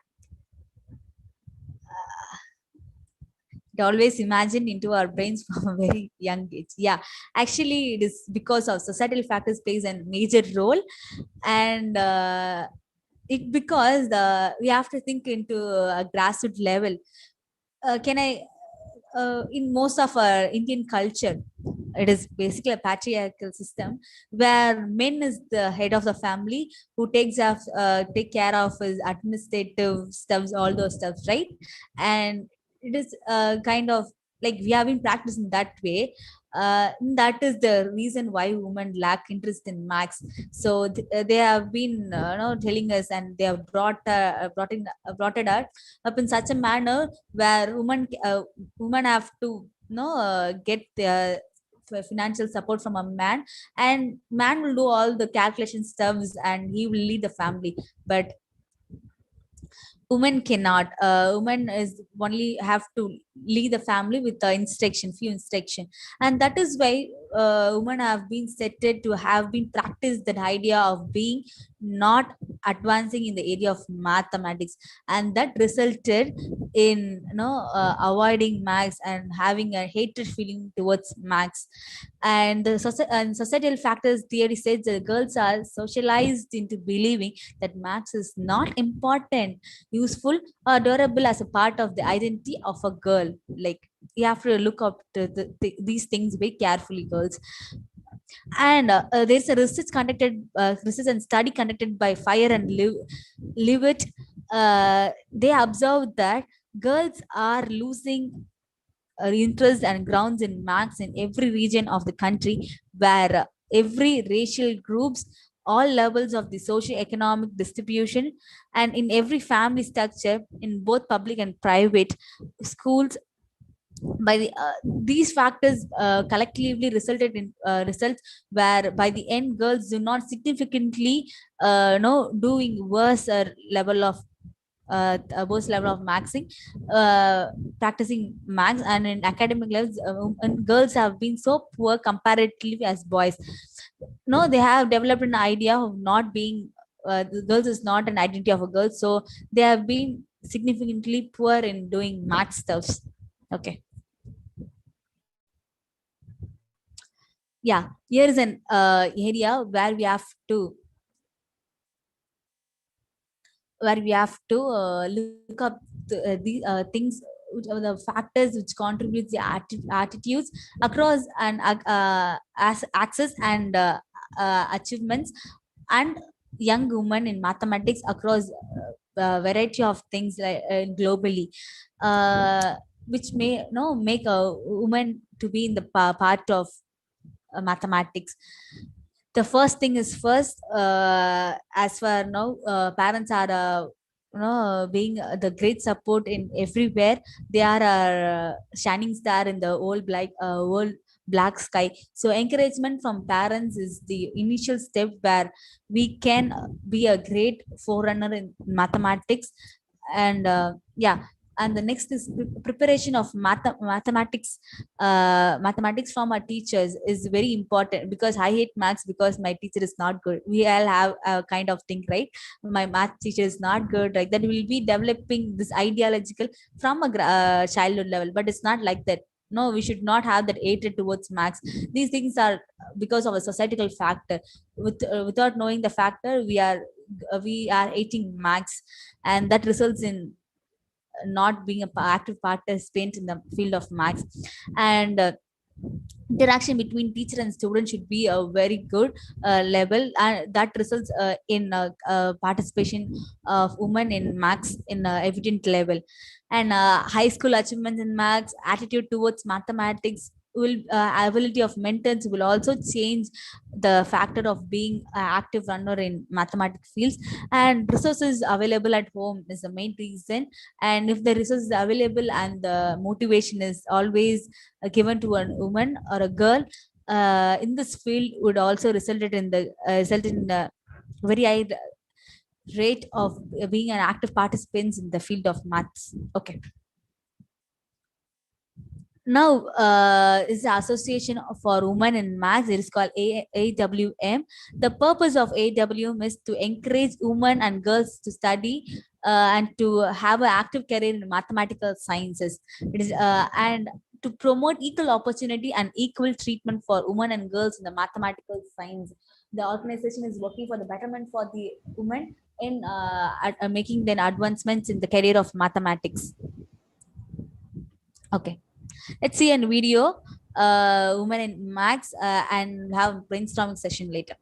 Speaker 13: It always imagined into our brains from a very young age. Yeah, actually, it is because of societal factors plays a major role, and it because we have to think into a grassroots level. Can I? In most of our Indian culture, it is basically a patriarchal system where men is the head of the family who take care of his administrative stuffs, all those stuffs, right? And it is kind of like we have been practicing that way. That is the reason why women lack interest in maths. So they have been telling us, and they have brought it up in such a manner where women have to get their financial support from a man, and man will do all the calculation stuffs and he will lead the family. But women cannot. Women is only have to lead the family with the few instruction. And that is why women have been setted to have been practiced that idea of being not advancing in the area of mathematics, and that resulted in avoiding maths and having a hatred feeling towards maths. And and societal factors theory says that girls are socialized into believing that maths is not important, useful, or durable as a part of the identity of a girl. Like, you have to look up to these things very carefully, girls. And there's a research and study conducted by Fire and Levitt. They observed that girls are losing interest and grounds in maths in every region of the country, where every racial groups, all levels of the socio-economic distribution, and in every family structure in both public and private schools. By these factors collectively resulted in results where by the end girls do not significantly doing worse level of worst level of maxing, practicing max. And in academic levels, and girls have been so poor comparatively as boys. No, they have developed an idea of not being the girls is not an identity of a girl, so they have been significantly poor in doing math stuffs. Okay. Yeah, here is an area where we have to look up the things, the factors which contribute the attitudes across and as access and achievements and young women in mathematics across a variety of things globally, which may make a woman to be in the part of mathematics. The first thing is first, as for now, parents are being the great support in everywhere. They are a shining star in the whole black sky. So encouragement from parents is the initial step where we can be a great forerunner in mathematics. And yeah, And the next is preparation of mathematics from our teachers is very important, because I hate maths because my teacher is not good. We all have a kind of thing, right? My math teacher is not good, right? That will be developing this ideological from a childhood level, but it's not like that. No, we should not have that hatred towards maths. These things are because of a societal factor. Without knowing the factor, we are hating maths, and that results in not being a active participant in the field of maths. And interaction between teacher and student should be a very good level, and that results in participation of women in maths in evident level. And high school achievements in maths, attitude towards mathematics will ability of mentors will also change the factor of being an active runner in mathematics fields. And resources available at home is the main reason. And if the resources is available and the motivation is always given to a woman or a girl in this field, would also result in the very high rate of being an active participants in the field of maths. Okay. Now is the Association for Women in Maths. It is called AWM. The purpose of AWM is to encourage women and girls to study and to have an active career in mathematical sciences. It is and to promote equal opportunity and equal treatment for women and girls in the mathematical science. The organization is working for the betterment for the women in making then advancements in the career of mathematics. Okay. Let's see a video, women in maths, and have a brainstorming session later.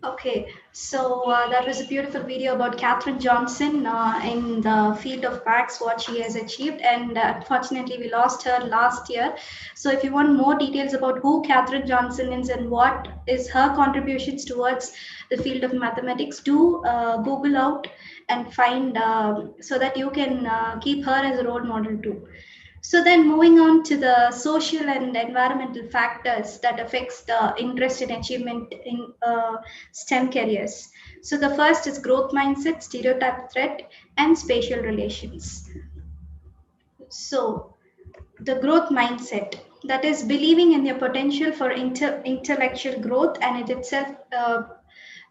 Speaker 7: Okay, so that was a beautiful video about Katherine Johnson in the field of maths, what she has achieved, and unfortunately we lost her last year. So if you want more details about who Katherine Johnson is and what is her contributions towards the field of mathematics, do Google out and find so that you can keep her as a role model too. So then moving on to the social and environmental factors that affects the interest and achievement in STEM careers. So the first is growth mindset, stereotype threat, and spatial relations. So the growth mindset, that is believing in your potential for intellectual growth, and it itself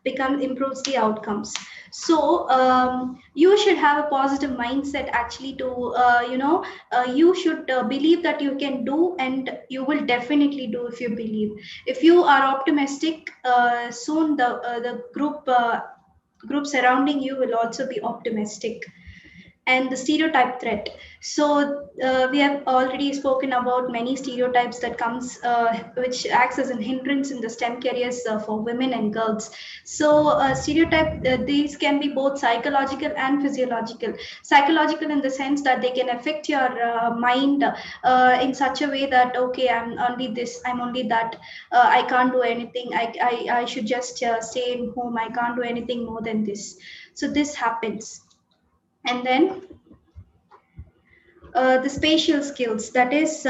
Speaker 7: improves the outcomes. So you should have a positive mindset actually to you should believe that you can do, and you will definitely do if you believe. If you are optimistic, soon the group surrounding you will also be optimistic. And the stereotype threat. So we have already spoken about many stereotypes that comes which acts as a hindrance in the STEM careers for women and girls. So stereotype, these can be both psychological and physiological. Psychological in the sense that they can affect your mind in such a way that, okay, I'm only this, I'm only that, I can't do anything, I should just stay in home, I can't do anything more than this. So this happens. And then the spatial skills, that is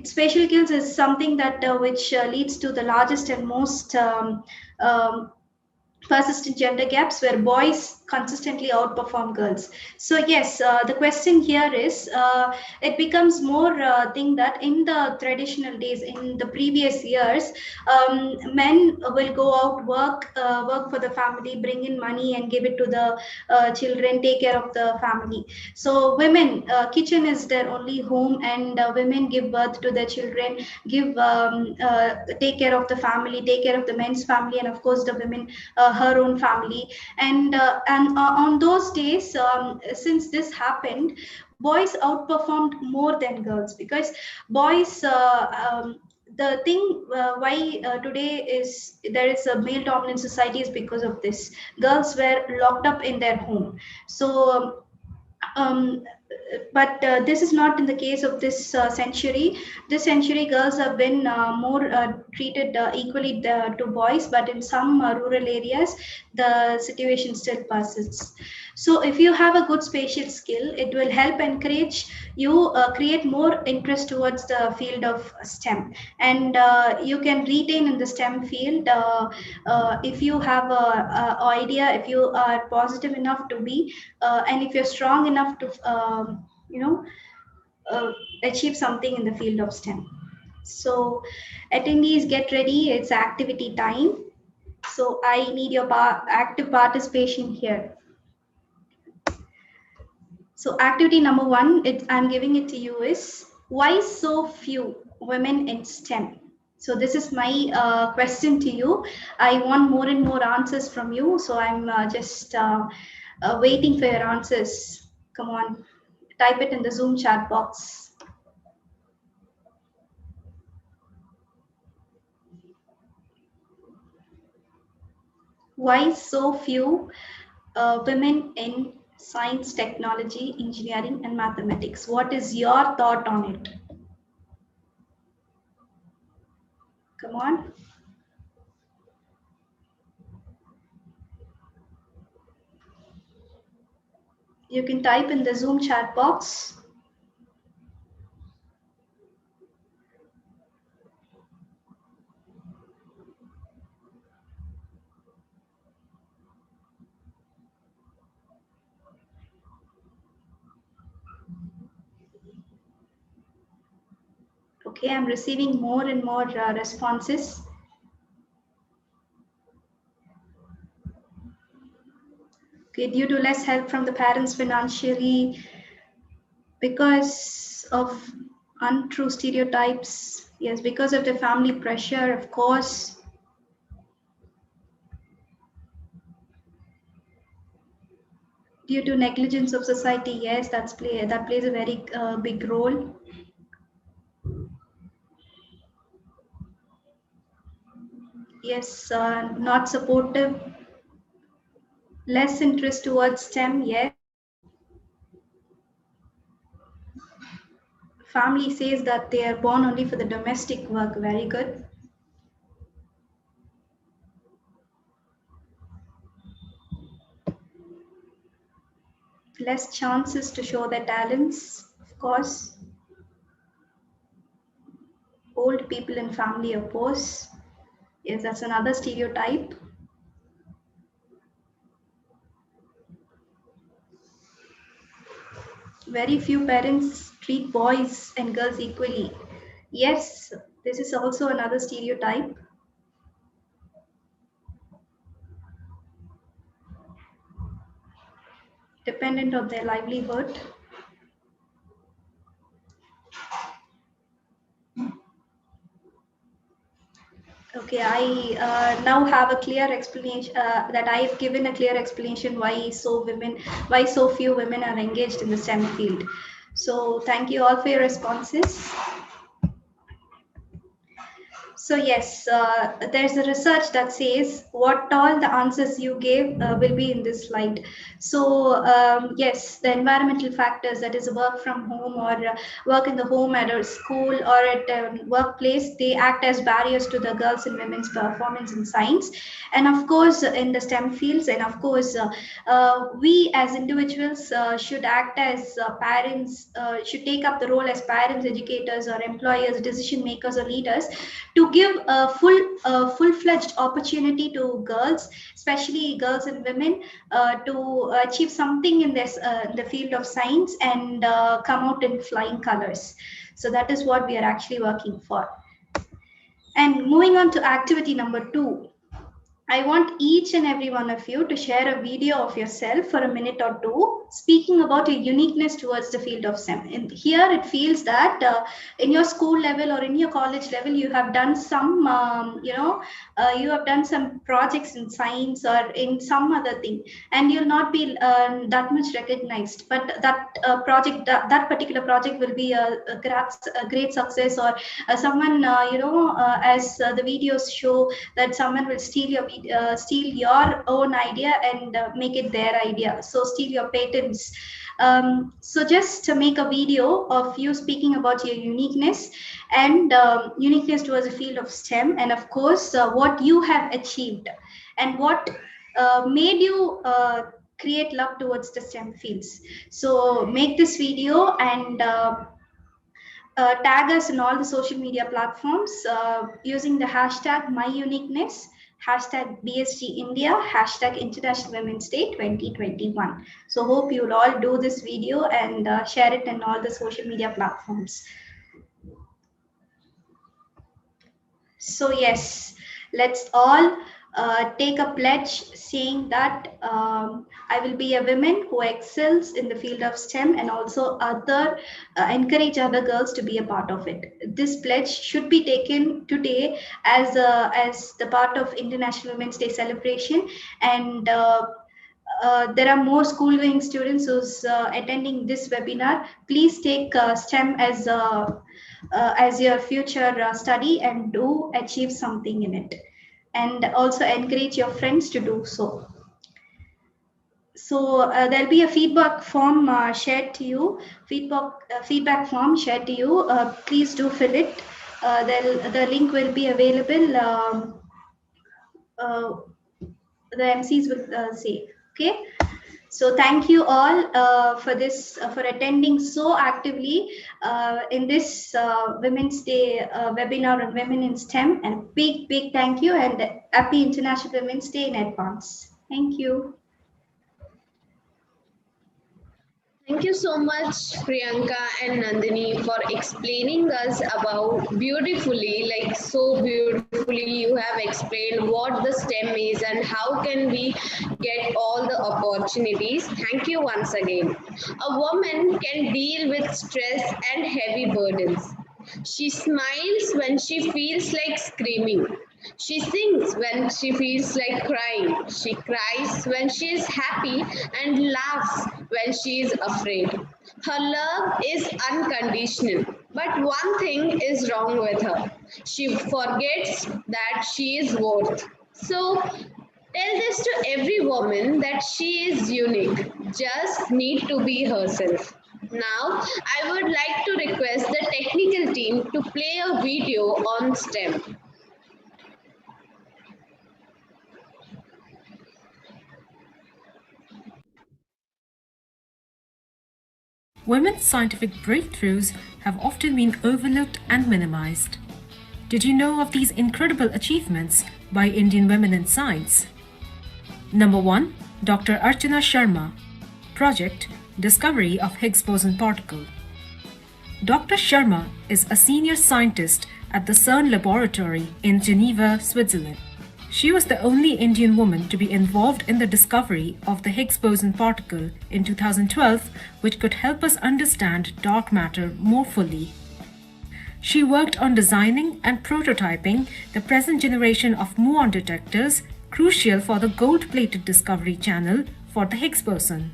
Speaker 7: spatial skills is something that which leads to the largest and most persistent gender gaps, where boys consistently outperform girls. So yes, the question here is, it becomes more thing that in the traditional days, in the previous years, men will go out, work for the family, bring in money and give it to the children, take care of the family. So women, kitchen is their only home, and women give birth to their children, give take care of the family, take care of the men's family, and of course the women her own family. And And on those days, since this happened, boys outperformed more than girls, because boys, the thing why today is there is a male dominant society is because of this. Girls were locked up in their home. So but this is not in the case of this century. This century, girls have been more treated equally to boys, but in some rural areas, the situation still persists. So if you have a good spatial skill, it will help encourage you create more interest towards the field of STEM, and you can retain in the STEM field if you have a idea, if you are positive enough to be, and if you're strong enough to you know achieve something in the field of STEM. So attendees, get ready, it's activity time. So I need your active participation here. So activity number 1, I'm giving it to you, is why so few women in STEM? So this is my question to you. I want more and more answers from you. So I'm just waiting for your answers. Come on, type it in the Zoom chat box. Why so few women in science, technology, engineering, and mathematics? What is your thought on it? Come on. You can type in the Zoom chat box. Okay, I'm receiving more and more responses. Okay, due to less help from the parents financially, because of untrue stereotypes, yes, because of the family pressure, of course. Due to negligence of society, yes, that plays a very big role. Yes, not supportive, less interest towards STEM, yes. Family says that they are born only for the domestic work, very good. Less chances to show their talents, of course. Old people in family oppose. Yes, that's another stereotype. Very few parents treat boys and girls equally. Yes, this is also another stereotype. Dependent on their livelihood. Okay, I now have a clear explanation that I have given a clear explanation why so few women are engaged in the STEM field. So thank you all for your responses. So yes, there's a research that says what all the answers you gave will be in this slide. So yes, the environmental factors, that is work from home or work in the home at a school or at a workplace, they act as barriers to the girls and women's performance in science. And of course, in the STEM fields, and of course, we as individuals should act as parents, should take up the role as parents, educators, or employers, decision makers, or leaders to give a full-fledged opportunity to girls, especially girls and women, to achieve something in this the field of science and come out in flying colors. So that is what we are actually working for. And moving on to activity number 2, I want each and every one of you to share a video of yourself for a minute or two. speaking about your uniqueness towards the field of STEM. And here it feels that in your school level or in your college level, you have done some, you have done some projects in science or in some other thing, and you'll not be that much recognized. But that that particular project will be a great success, or someone, as the videos show, that someone will steal your own idea and make it their idea. So steal your patents. So just to make a video of you speaking about your uniqueness and uniqueness towards the field of STEM, and of course what you have achieved and what made you create love towards the STEM fields. So make this video and tag us in all the social media platforms using the hashtag myuniqueness, hashtag BSG India, hashtag International Women's Day 2021. So hope you'll all do this video and share it in all the social media platforms. So yes, let's all take a pledge saying that I will be a woman who excels in the field of STEM, and also encourage other girls to be a part of it. This pledge should be taken today as the part of International Women's Day celebration, and there are more school-going students who's attending this webinar. Please take STEM as your future study and do achieve something in it, and also encourage your friends to do so. So there'll be a feedback form shared to you, feedback form shared to you. Please do fill it. The link will be available. The MCs will say, okay? So thank you all for attending so actively in this Women's Day webinar on women in STEM, and big thank you, and happy International Women's Day in advance. Thank you.
Speaker 1: Thank you so much, Priyanka and Nandini, for explaining us about beautifully, like so beautifully you have explained what the STEM is and how can we get all the opportunities. Thank you once again. A woman can deal with stress and heavy burdens. She smiles when she feels like screaming. She sings when she feels like crying. She cries when she is happy and laughs when she is afraid. Her love is unconditional. But one thing is wrong with her. She forgets that she is worth. So tell this to every woman that she is unique, just need to be herself. Now, I would like to request the technical team to play a video on STEM.
Speaker 3: Women's scientific breakthroughs have often been overlooked and minimized. Did you know of these incredible achievements by Indian women in science? Number 1. Dr. Archana Sharma. Project Discovery of Higgs Boson Particle. Dr. Sharma is a senior scientist at the CERN laboratory in Geneva, Switzerland. She was the only Indian woman to be involved in the discovery of the Higgs boson particle in 2012, which could help us understand dark matter more fully. She worked on designing and prototyping the present generation of muon detectors, crucial for the gold-plated discovery channel for the Higgs boson.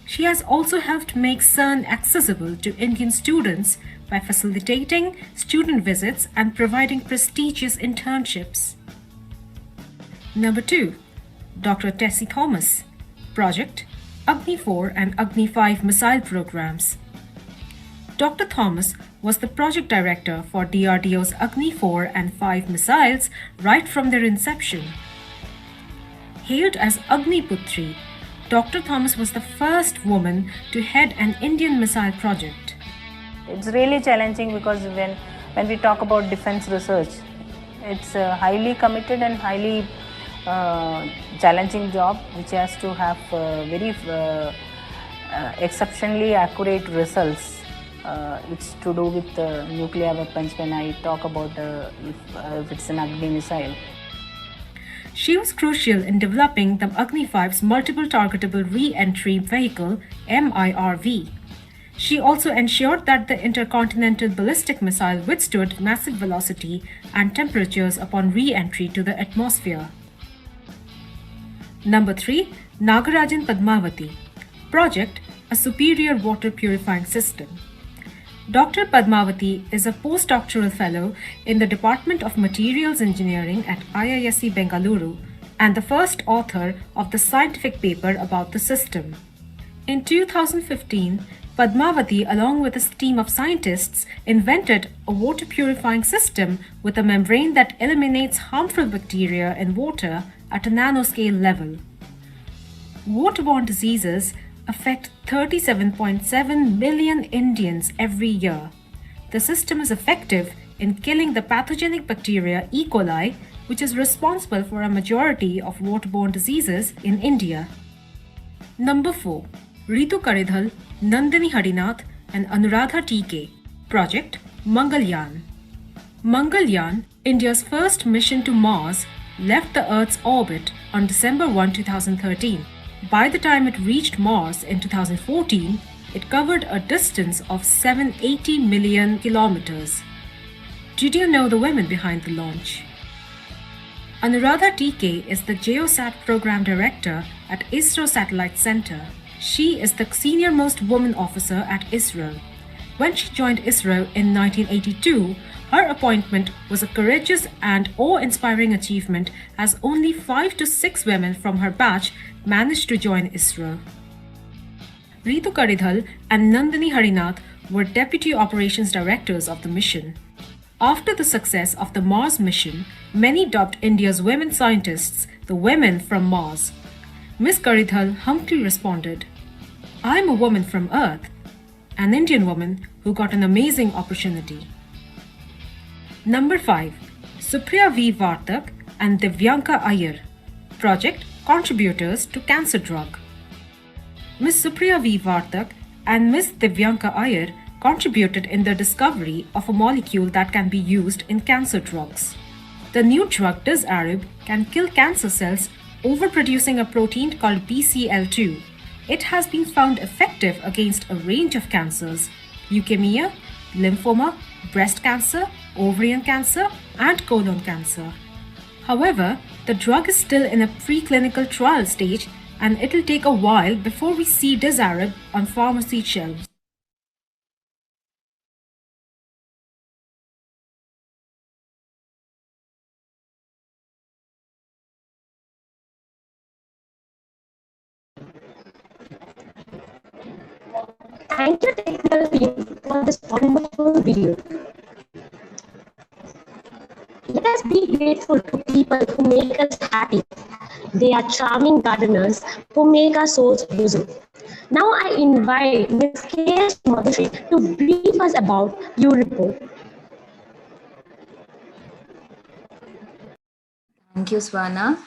Speaker 3: She has also helped make CERN accessible to Indian students by facilitating student visits and providing prestigious internships. Number 2. Dr. Tessie Thomas. Project Agni 4 and Agni 5 missile programs. Dr. Thomas was the project director for DRDO's Agni 4 and 5 missiles right from their inception. Hailed as Agni Putri, Dr. Thomas was the first woman to head an Indian missile project.
Speaker 4: It's really challenging because when we talk about defense research, it's a highly committed and highly challenging job which has to have very exceptionally accurate results. It's to do with nuclear weapons when I talk about if it's an Agni missile.
Speaker 3: She was crucial in developing the Agni 5's Multiple Targetable Re-Entry Vehicle (MIRV). She also ensured that the intercontinental ballistic missile withstood massive velocity and temperatures upon re-entry to the atmosphere. Number 3. Nagarajan Padmavati. Project, a superior water purifying system. Dr. Padmavati is a postdoctoral fellow in the Department of Materials Engineering at IISc Bengaluru and the first author of the scientific paper about the system. In 2015, Padmavati, along with a team of scientists, invented a water purifying system with a membrane that eliminates harmful bacteria in water at a nanoscale level. Waterborne diseases affect 37.7 million Indians every year. The system is effective in killing the pathogenic bacteria E. coli, which is responsible for a majority of waterborne diseases in India. Number 4. Ritu Karidhal, Nandini Harinath and Anuradha T.K. Project Mangalyaan. Mangalyaan, India's first mission to Mars, left the Earth's orbit on December 1, 2013. By the time it reached Mars in 2014, it covered a distance of 780 million kilometers. Did you know the women behind the launch? Anuradha TK is the GeoSat Program Director at ISRO Satellite Center. She is the senior-most woman officer at ISRO. When she joined ISRO in 1982, her appointment was a courageous and awe-inspiring achievement as only 5 to 6 women from her batch managed to join ISRO. Ritu Karidhal and Nandini Harinath were Deputy Operations Directors of the mission. After the success of the Mars mission, many dubbed India's women scientists the women from Mars. Miss Karidhal humbly responded, "I'm a woman from Earth, an Indian woman who got an amazing opportunity." Number 5. Supriya V. Vartak and Divyanka Iyer. Project Contributors to Cancer Drug. Ms. Supriya V. Vartak and Ms. Divyanka Iyer contributed in the discovery of a molecule that can be used in cancer drugs. The new drug Dizarib can kill cancer cells overproducing a protein called BCL2. It has been found effective against a range of cancers: leukemia, lymphoma, breast cancer, ovarian cancer, and colon cancer. However, the drug is still in a preclinical trial stage and it'll take a while before we see Dizarib on pharmacy shelves.
Speaker 2: Thank you, technical team, for this wonderful video. Let us be grateful to people who make us happy. They are charming gardeners who make our souls rosy. Now I invite Ms. K.S. Madhuri to brief us about your report.
Speaker 5: Thank you, Swana.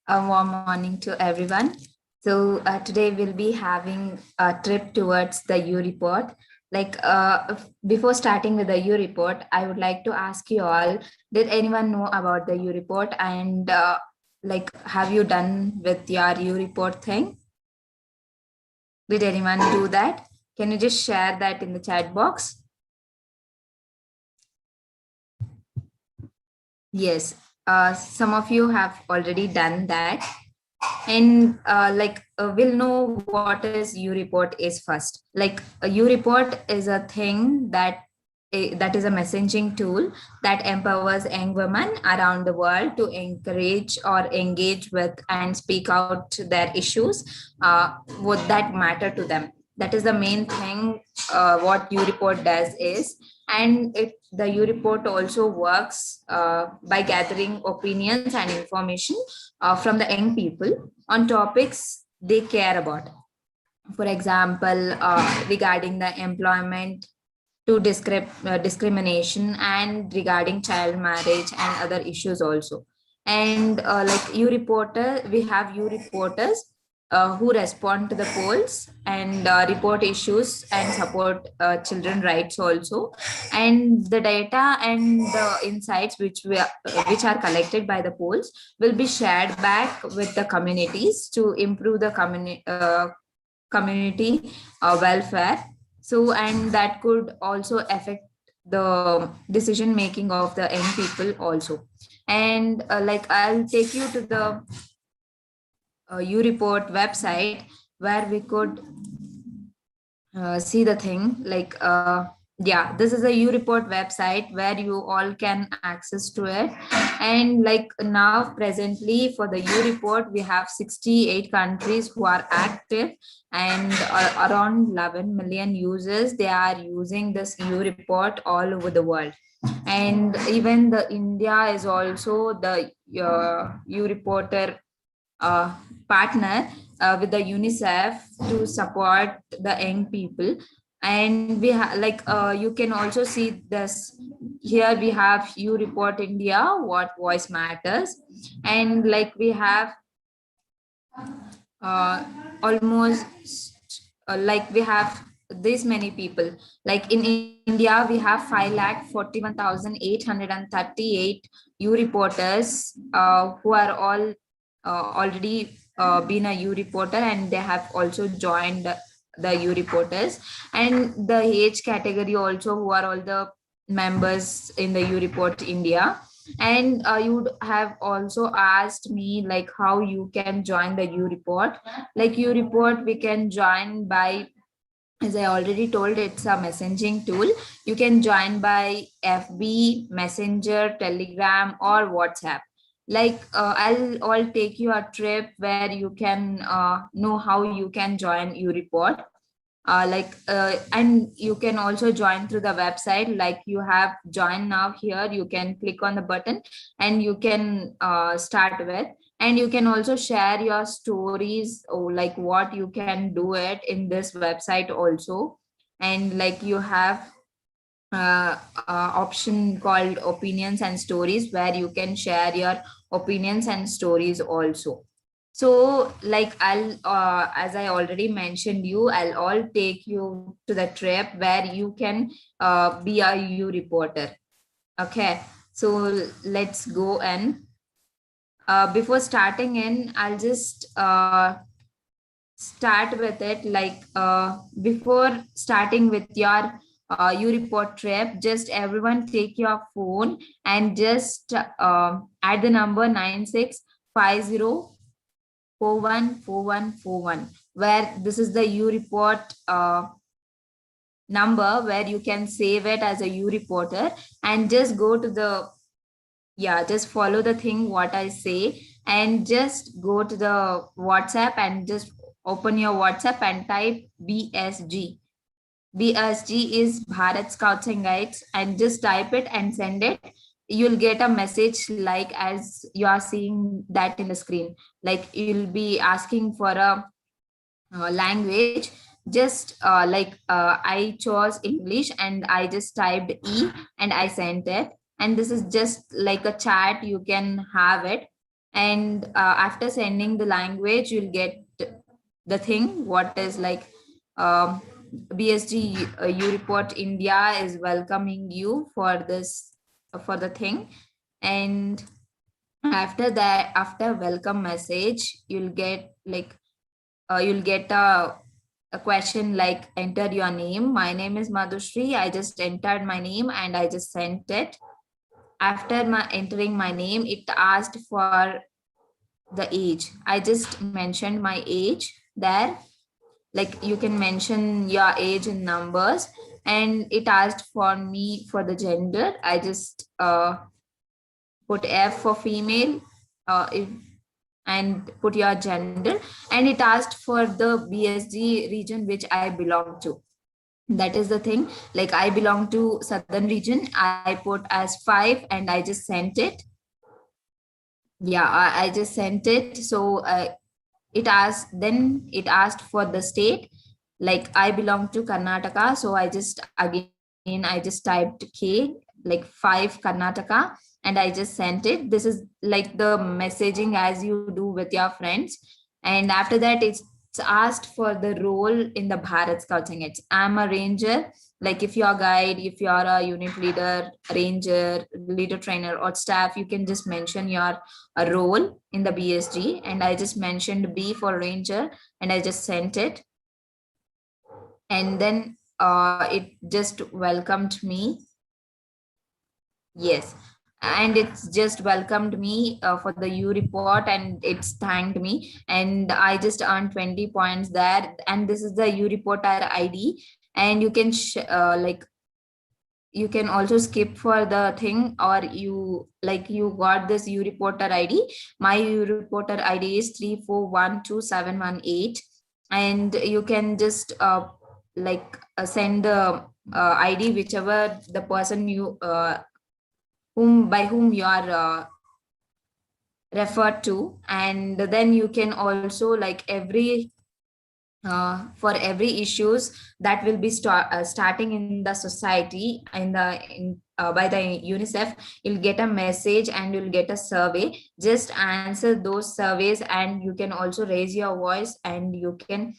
Speaker 5: A warm morning to everyone. So today we'll be having a trip towards the U report. Before starting with the U report, I would like to ask you all, did anyone know about the U report, and have you done with your U report thing? Did anyone do that? Can you just share that in the chat box? Yes, some of you have already done that. And we'll know what is U report is first. A U report is a thing that is a messaging tool that empowers young women around the world to encourage or engage with and speak out their issues, what that matter to them. That is the main thing what U report does is. And the U report also works by gathering opinions and information from the young people on topics they care about. For example, regarding the employment, to discrimination, and regarding child marriage and other issues also. And we have U reporters who respond to the polls and report issues and support children rights also. And the data and the insights which are collected by the polls will be shared back with the communities to improve the community welfare. So, and that could also affect the decision making of the young people also. And like I'll take you to the U-Report website where we could see the thing like yeah, this is a U-Report website where you all can access to it. And like now presently for the U-Report we have 68 countries who are active, and around 11 million users they are using this U-Report all over the world. And even the India is also the U-Reporter partner with the UNICEF to support the young people. And we have like you can also see this here. We have U-Report India, what voice matters, and like we have almost like we have this many people. Like in India we have 5,41,838 U-Reporters who are all already been a U-Reporter, and they have also joined the U-Reporters. And the age category also, who are all the members in the U-Report India. And you would have also asked me like how you can join the U-Report. Like U-Report we can join by, as I already told, it's a messaging tool. You can join by FB, Messenger, Telegram, or WhatsApp. Like I'll take you a trip where you can know how you can join U-Report. And you can also join through the website. Like you have joined now here, you can click on the button and you can start with. And you can also share your stories, or like what you can do it in this website also. And like you have option called opinions and stories, where you can share your opinions and stories also. So like I'll as I already mentioned you, I'll all take you to the trip where you can be a U-Reporter. Okay, so let's go. And before starting in, I'll just start with it. Like before starting with your U-Report trip, just everyone take your phone and just add the number 9650414141, where this is the U-Report number where you can save it as a U-Reporter. And just go to the, yeah, just follow the thing what I say, and just go to the WhatsApp and just open your WhatsApp and type BSG. BSG is Bharat Scouts and Guides, and just type it and send it. You'll get a message like as you are seeing that in the screen. Like you'll be asking for a language. Just I chose English and I just typed E and I sent it. And this is just like a chat, you can have it. And after sending the language, you'll get the thing what is like BSG U-Report India is welcoming you for this, for the thing. And after that, after welcome message, you'll get like you'll get a question like enter your name. My name is Madhushri. I just entered my name and I just sent it. After my entering my name, it asked for the age. I just mentioned my age there. Like you can mention your age in numbers. And it asked for me for the gender. I just put F for female and put your gender. And it asked for the BSG region which I belong to. That is the thing. Like I belong to southern region. I put as 5 and I just sent it. Yeah, I just sent it. So it asked for the state. Like I belong to Karnataka, so I just typed K, like 5 Karnataka, and I just sent it. This is like the messaging as you do with your friends. And after that, it's asked for the role in the Bharat Scouts and Guides. I'm a ranger. Like if you're a guide, if you're a unit leader, ranger, leader trainer, or staff, you can just mention your role in the BSG. And I just mentioned B for ranger, and I just sent it. And then it just welcomed me. Yes, and it's just welcomed me for the U report, and it's thanked me, and I just earned 20 points there. And this is the U reporter ID, and you can like you can also skip for the thing, or you like you got this U reporter ID. My U reporter ID is 3412718, and you can just send the ID whichever the person you whom you are referred to. And then you can also like every for every issues that will be starting in the society by the UNICEF, you'll get a message and you'll get a survey. Just answer those surveys, and you can also raise your voice, and you can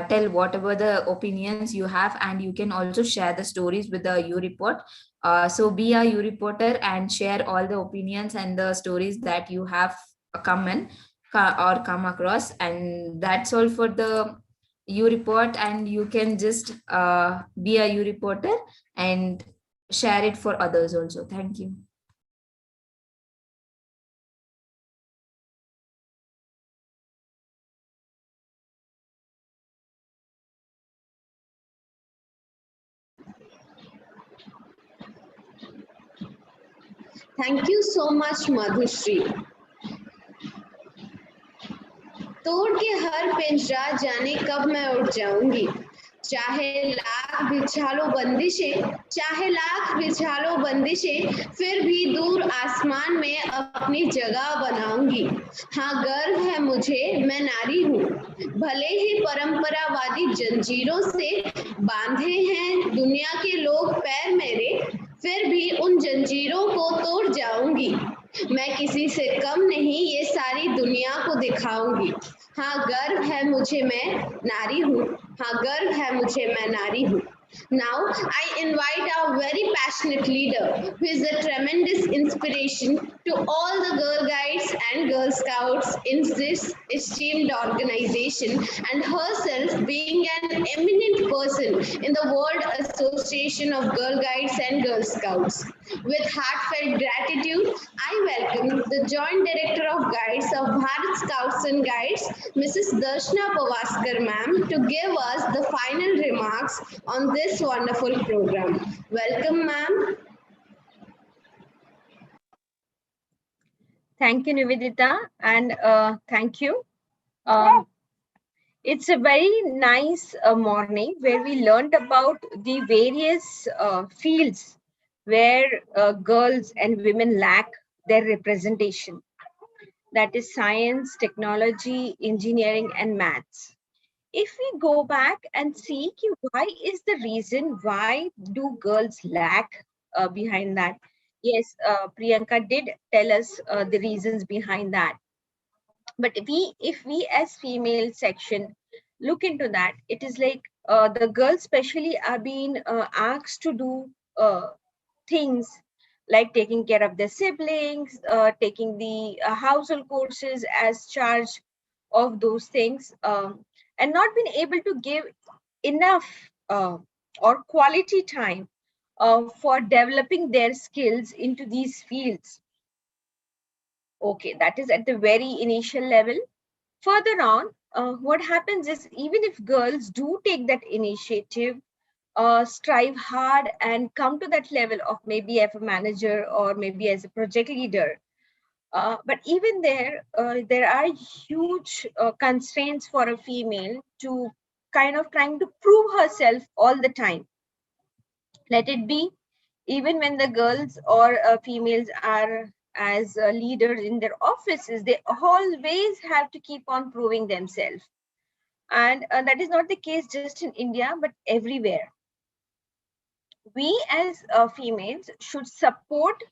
Speaker 5: tell whatever the opinions you have, and you can also share the stories with the U report. So be a U reporter and share all the opinions and the stories that you have come across. And that's all for the U report. And you can just be a U reporter and share it for others also. Thank you.
Speaker 1: Thank you so much, Madhushri. तोड़ के हर पिंजरा जाने कब मैं उड़ जाऊंगी, चाहे लाख बिछा लो बंदिशें, चाहे लाख बिछा लो बंदिशें, फिर भी दूर आसमान में अपनी जगह बनाऊंगी। हाँ, गर्व है मुझे, मैं नारी हूँ, भले ही परंपरावादी जंजीरों से बांधे हैं दुनिया के लोग पैर मेरे, फिर भी उन जंजीरों को तोड़ जाऊंगी। मैं किसी से कम नहीं, ये सारी दुनिया को दिखाऊंगी। हाँ, गर्व है मुझे, मैं नारी हूँ। हाँ, गर्व है मुझे, मैं नारी हूँ। Now, I invite our very passionate leader, who is a tremendous inspiration to all the Girl Guides and Girl Scouts in this esteemed organization, and herself being an eminent person in the World Association of Girl Guides and Girl Scouts. With heartfelt gratitude, I welcome the Joint Director of Guides of Bharat Scouts and Guides, Mrs. Darshana Pavaskar ma'am, to give us the final remarks on this wonderful program. Welcome, ma'am.
Speaker 6: Thank you, Nivedita, and thank you. It's a very nice morning where we learned about the various fields where girls and women lack their representation. That is science, technology, engineering, and maths. If we go back and see why is the reason why do girls lack behind that? Yes, Priyanka did tell us the reasons behind that. But if we as female section look into that, it is like the girls especially are being asked to do things like taking care of their siblings, taking the household courses as charge of those things, and not being able to give enough or quality time for developing their skills into these fields. Okay, that is at the very initial level. Further on, what happens is even if girls do take that initiative, strive hard and come to that level of maybe as a manager or maybe as a project leader, but even there are huge constraints for a female to kind of trying to prove herself all the time. Let it be even when the girls or females are as leaders in their offices, they always have to keep on proving themselves. And that is not the case just in India, but everywhere. We as females should support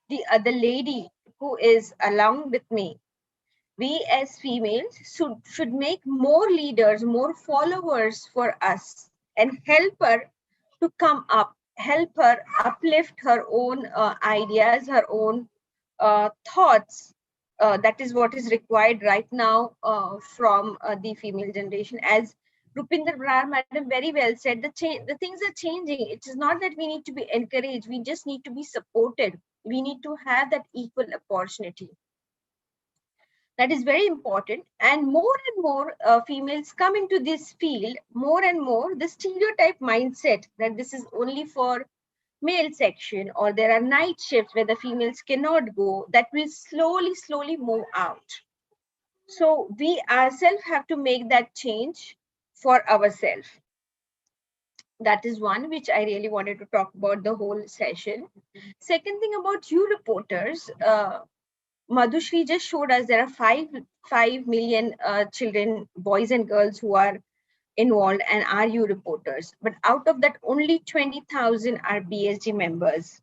Speaker 6: the other lady who is along with me. we as females should make more leaders, more followers for us, and help her to come up, help her uplift her own ideas, her own thoughts. That is what is required right now from the female generation. As Rupinder Brar madam very well said, the things are changing. It is not that we need to be encouraged, we just need to be supported. We need to have that equal opportunity. That is very important. And more females come into this field, more and more the stereotype mindset that this is only for male section, or there are night shifts where the females cannot go, that will slowly move out. So we ourselves have to make that change for ourselves. That is one which I really wanted to talk about the whole session. Second thing about you reporters, Madhushri just showed us there are 5 million children, boys and girls who are involved and are you reporters. But out of that, only 20,000 are BSG members.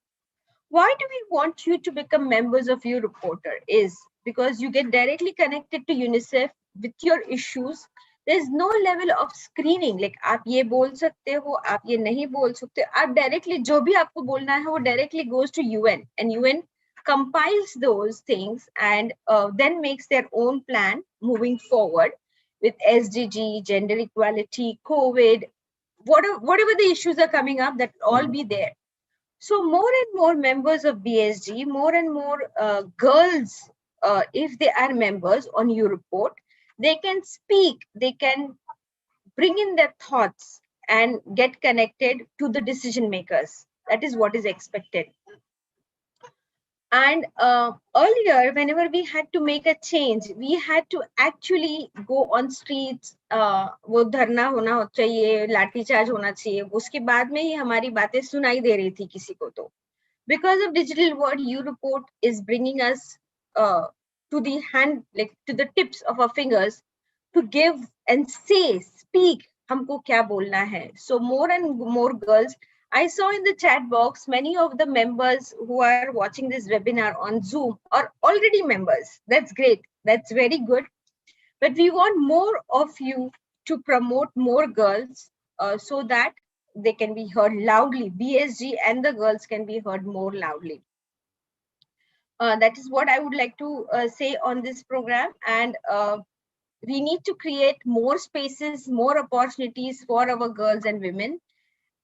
Speaker 6: Why do we want you to become members of you reporter? Is because you get directly connected to UNICEF with your issues. There's no level of screening, like आप ये बोल सकते हो, आप ये नहीं बोल सकते, आप directly जो भी आपको बोलना है वो directly goes to UN, and UN compiles those things and then makes their own plan moving forward with SDG, gender equality, COVID, whatever the issues are coming up, that will all be there. So more and more members of BSG, more and more girls, if they are members on your report, they can speak, they can bring in their thoughts and get connected to the decision makers. That is what is expected. And earlier, whenever we had to make a change, we had to actually go on streets, वो धरना होना चाहिए, लाठी charge होना चाहिए, उसके बाद में ही हमारी बातें सुनाई दे रही थी किसी को तो. Because of digital world, you report is bringing us to the hand, like to the tips of our fingers, to give and say, speak, हमको क्या बोलना है. So more and more girls, I saw in the chat box, many of the members who are watching this webinar on Zoom are already members. That's great. That's very good. But we want more of you to promote more girls so that they can be heard loudly. BSG and the girls can be heard more loudly. That is what I would like to say on this program. And we need to create more spaces, more opportunities for our girls and women,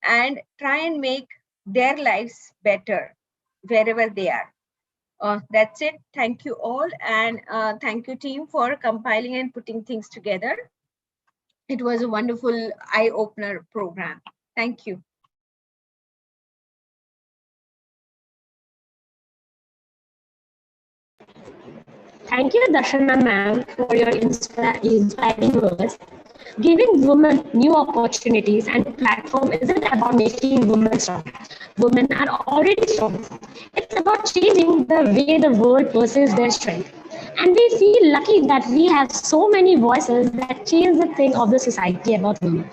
Speaker 6: and try and make their lives better wherever they are. That's it. Thank you all. And thank you team for compiling and putting things together. It was a wonderful eye-opener program. Thank you.
Speaker 2: Thank you, Darshana ma'am, for your inspiring words. Giving women new opportunities and platform isn't about making women strong. Women are already strong. It's about changing the way the world perceives their strength. And we feel lucky that we have so many voices that change the thing of the society about women.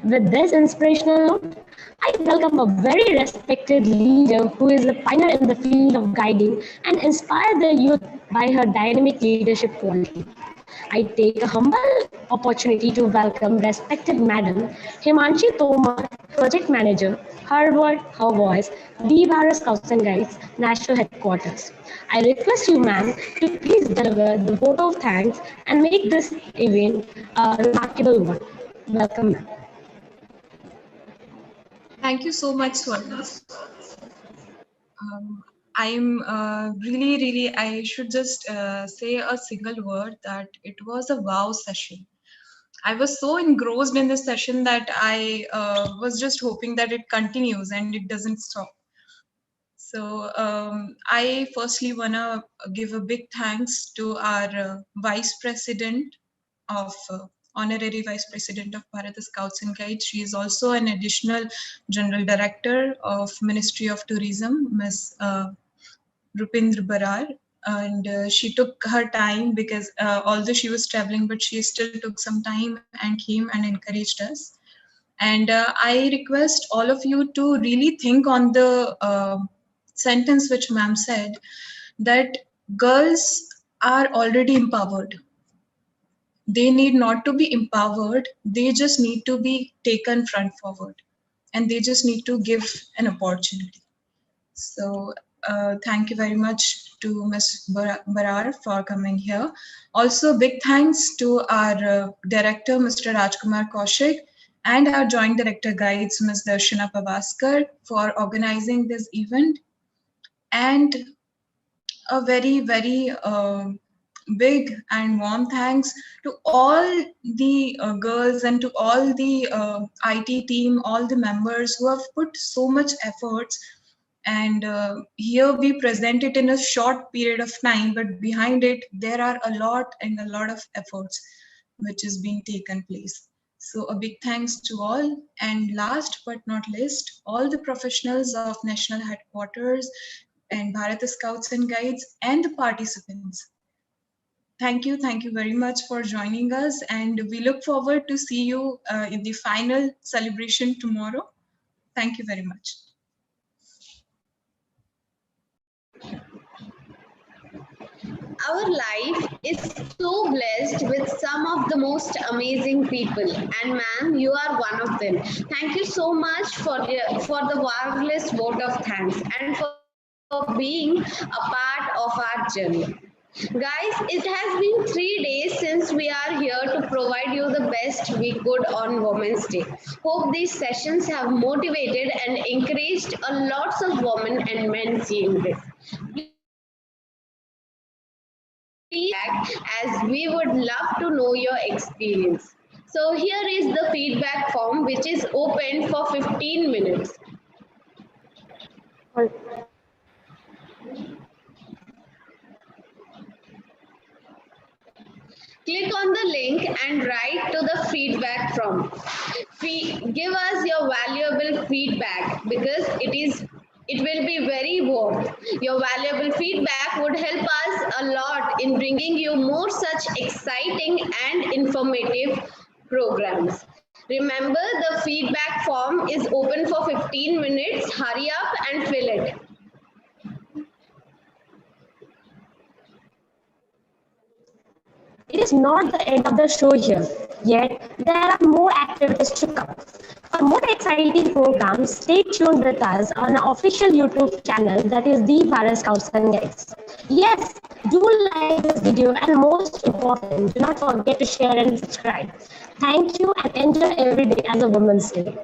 Speaker 2: With this inspirational note, I welcome a very respected leader who is a pioneer in the field of guiding and inspire the youth by her dynamic leadership quality. I take a humble opportunity to welcome respected Madam Himanshi Tomar, Project Manager, Harvard, Her Voice, D Bharat Scouts and Guides, National Headquarters. I request you, ma'am, to please deliver the vote of thanks and make this event a remarkable one. Welcome, ma'am.
Speaker 10: Thank you so much, Swarna. I'm really, I should just say a single word that it was a wow session. I was so engrossed in this session that I was just hoping that it continues and it doesn't stop. So I firstly want to give a big thanks to our Vice President of Honorary Vice President of Bharat Scouts and Guides. She is also an additional General Director of Ministry of Tourism, Ms. Rupinder Barar. And she took her time because although she was traveling, but she still took some time and came and encouraged us. And I request all of you to really think on the sentence which ma'am said, that girls are already empowered. They need not to be empowered, they just need to be taken front forward, and they just need to give an opportunity. So thank you very much to Ms. Barar for coming here. Also, big thanks to our director, Mr. Rajkumar Kaushik, and our joint director guides, Ms. Darshana Pavaskar, for organizing this event. And a very, very big and warm thanks to all the girls and to all the IT team, all the members who have put so much efforts. And here we present it in a short period of time, but behind it, there are a lot and a lot of efforts which is being taken place. So a big thanks to all. And last but not least, all the professionals of National Headquarters and Bharat Scouts and Guides and the participants. Thank you very much for joining us, and we look forward to see you in the final celebration tomorrow. Thank you very much.
Speaker 1: Our life is so blessed with some of the most amazing people, and ma'am, you are one of them. Thank you so much for the marvelous vote of thanks and for being a part of our journey. Guys, it has been 3 days since we are here to provide you the best we could on Women's Day. Hope these sessions have motivated and encouraged a lots of women and men seeing this. As we would love to know your experience. So here is the feedback form, which is open for 15 minutes. Click on the link and write to the feedback form. Give us your valuable feedback because it will be very warm. Your valuable feedback would help us a lot in bringing you more such exciting and informative programs. Remember, the feedback form is open for 15 minutes. Hurry up and fill it.
Speaker 2: It is not the end of the show here, yet there are more activities to come. For more exciting programs, stay tuned with us on our official YouTube channel, that is the Bharat Scouts and Guides. Yes, do like this video, and most important, do not forget to share and subscribe. Thank you and enjoy every day as a Women's Day.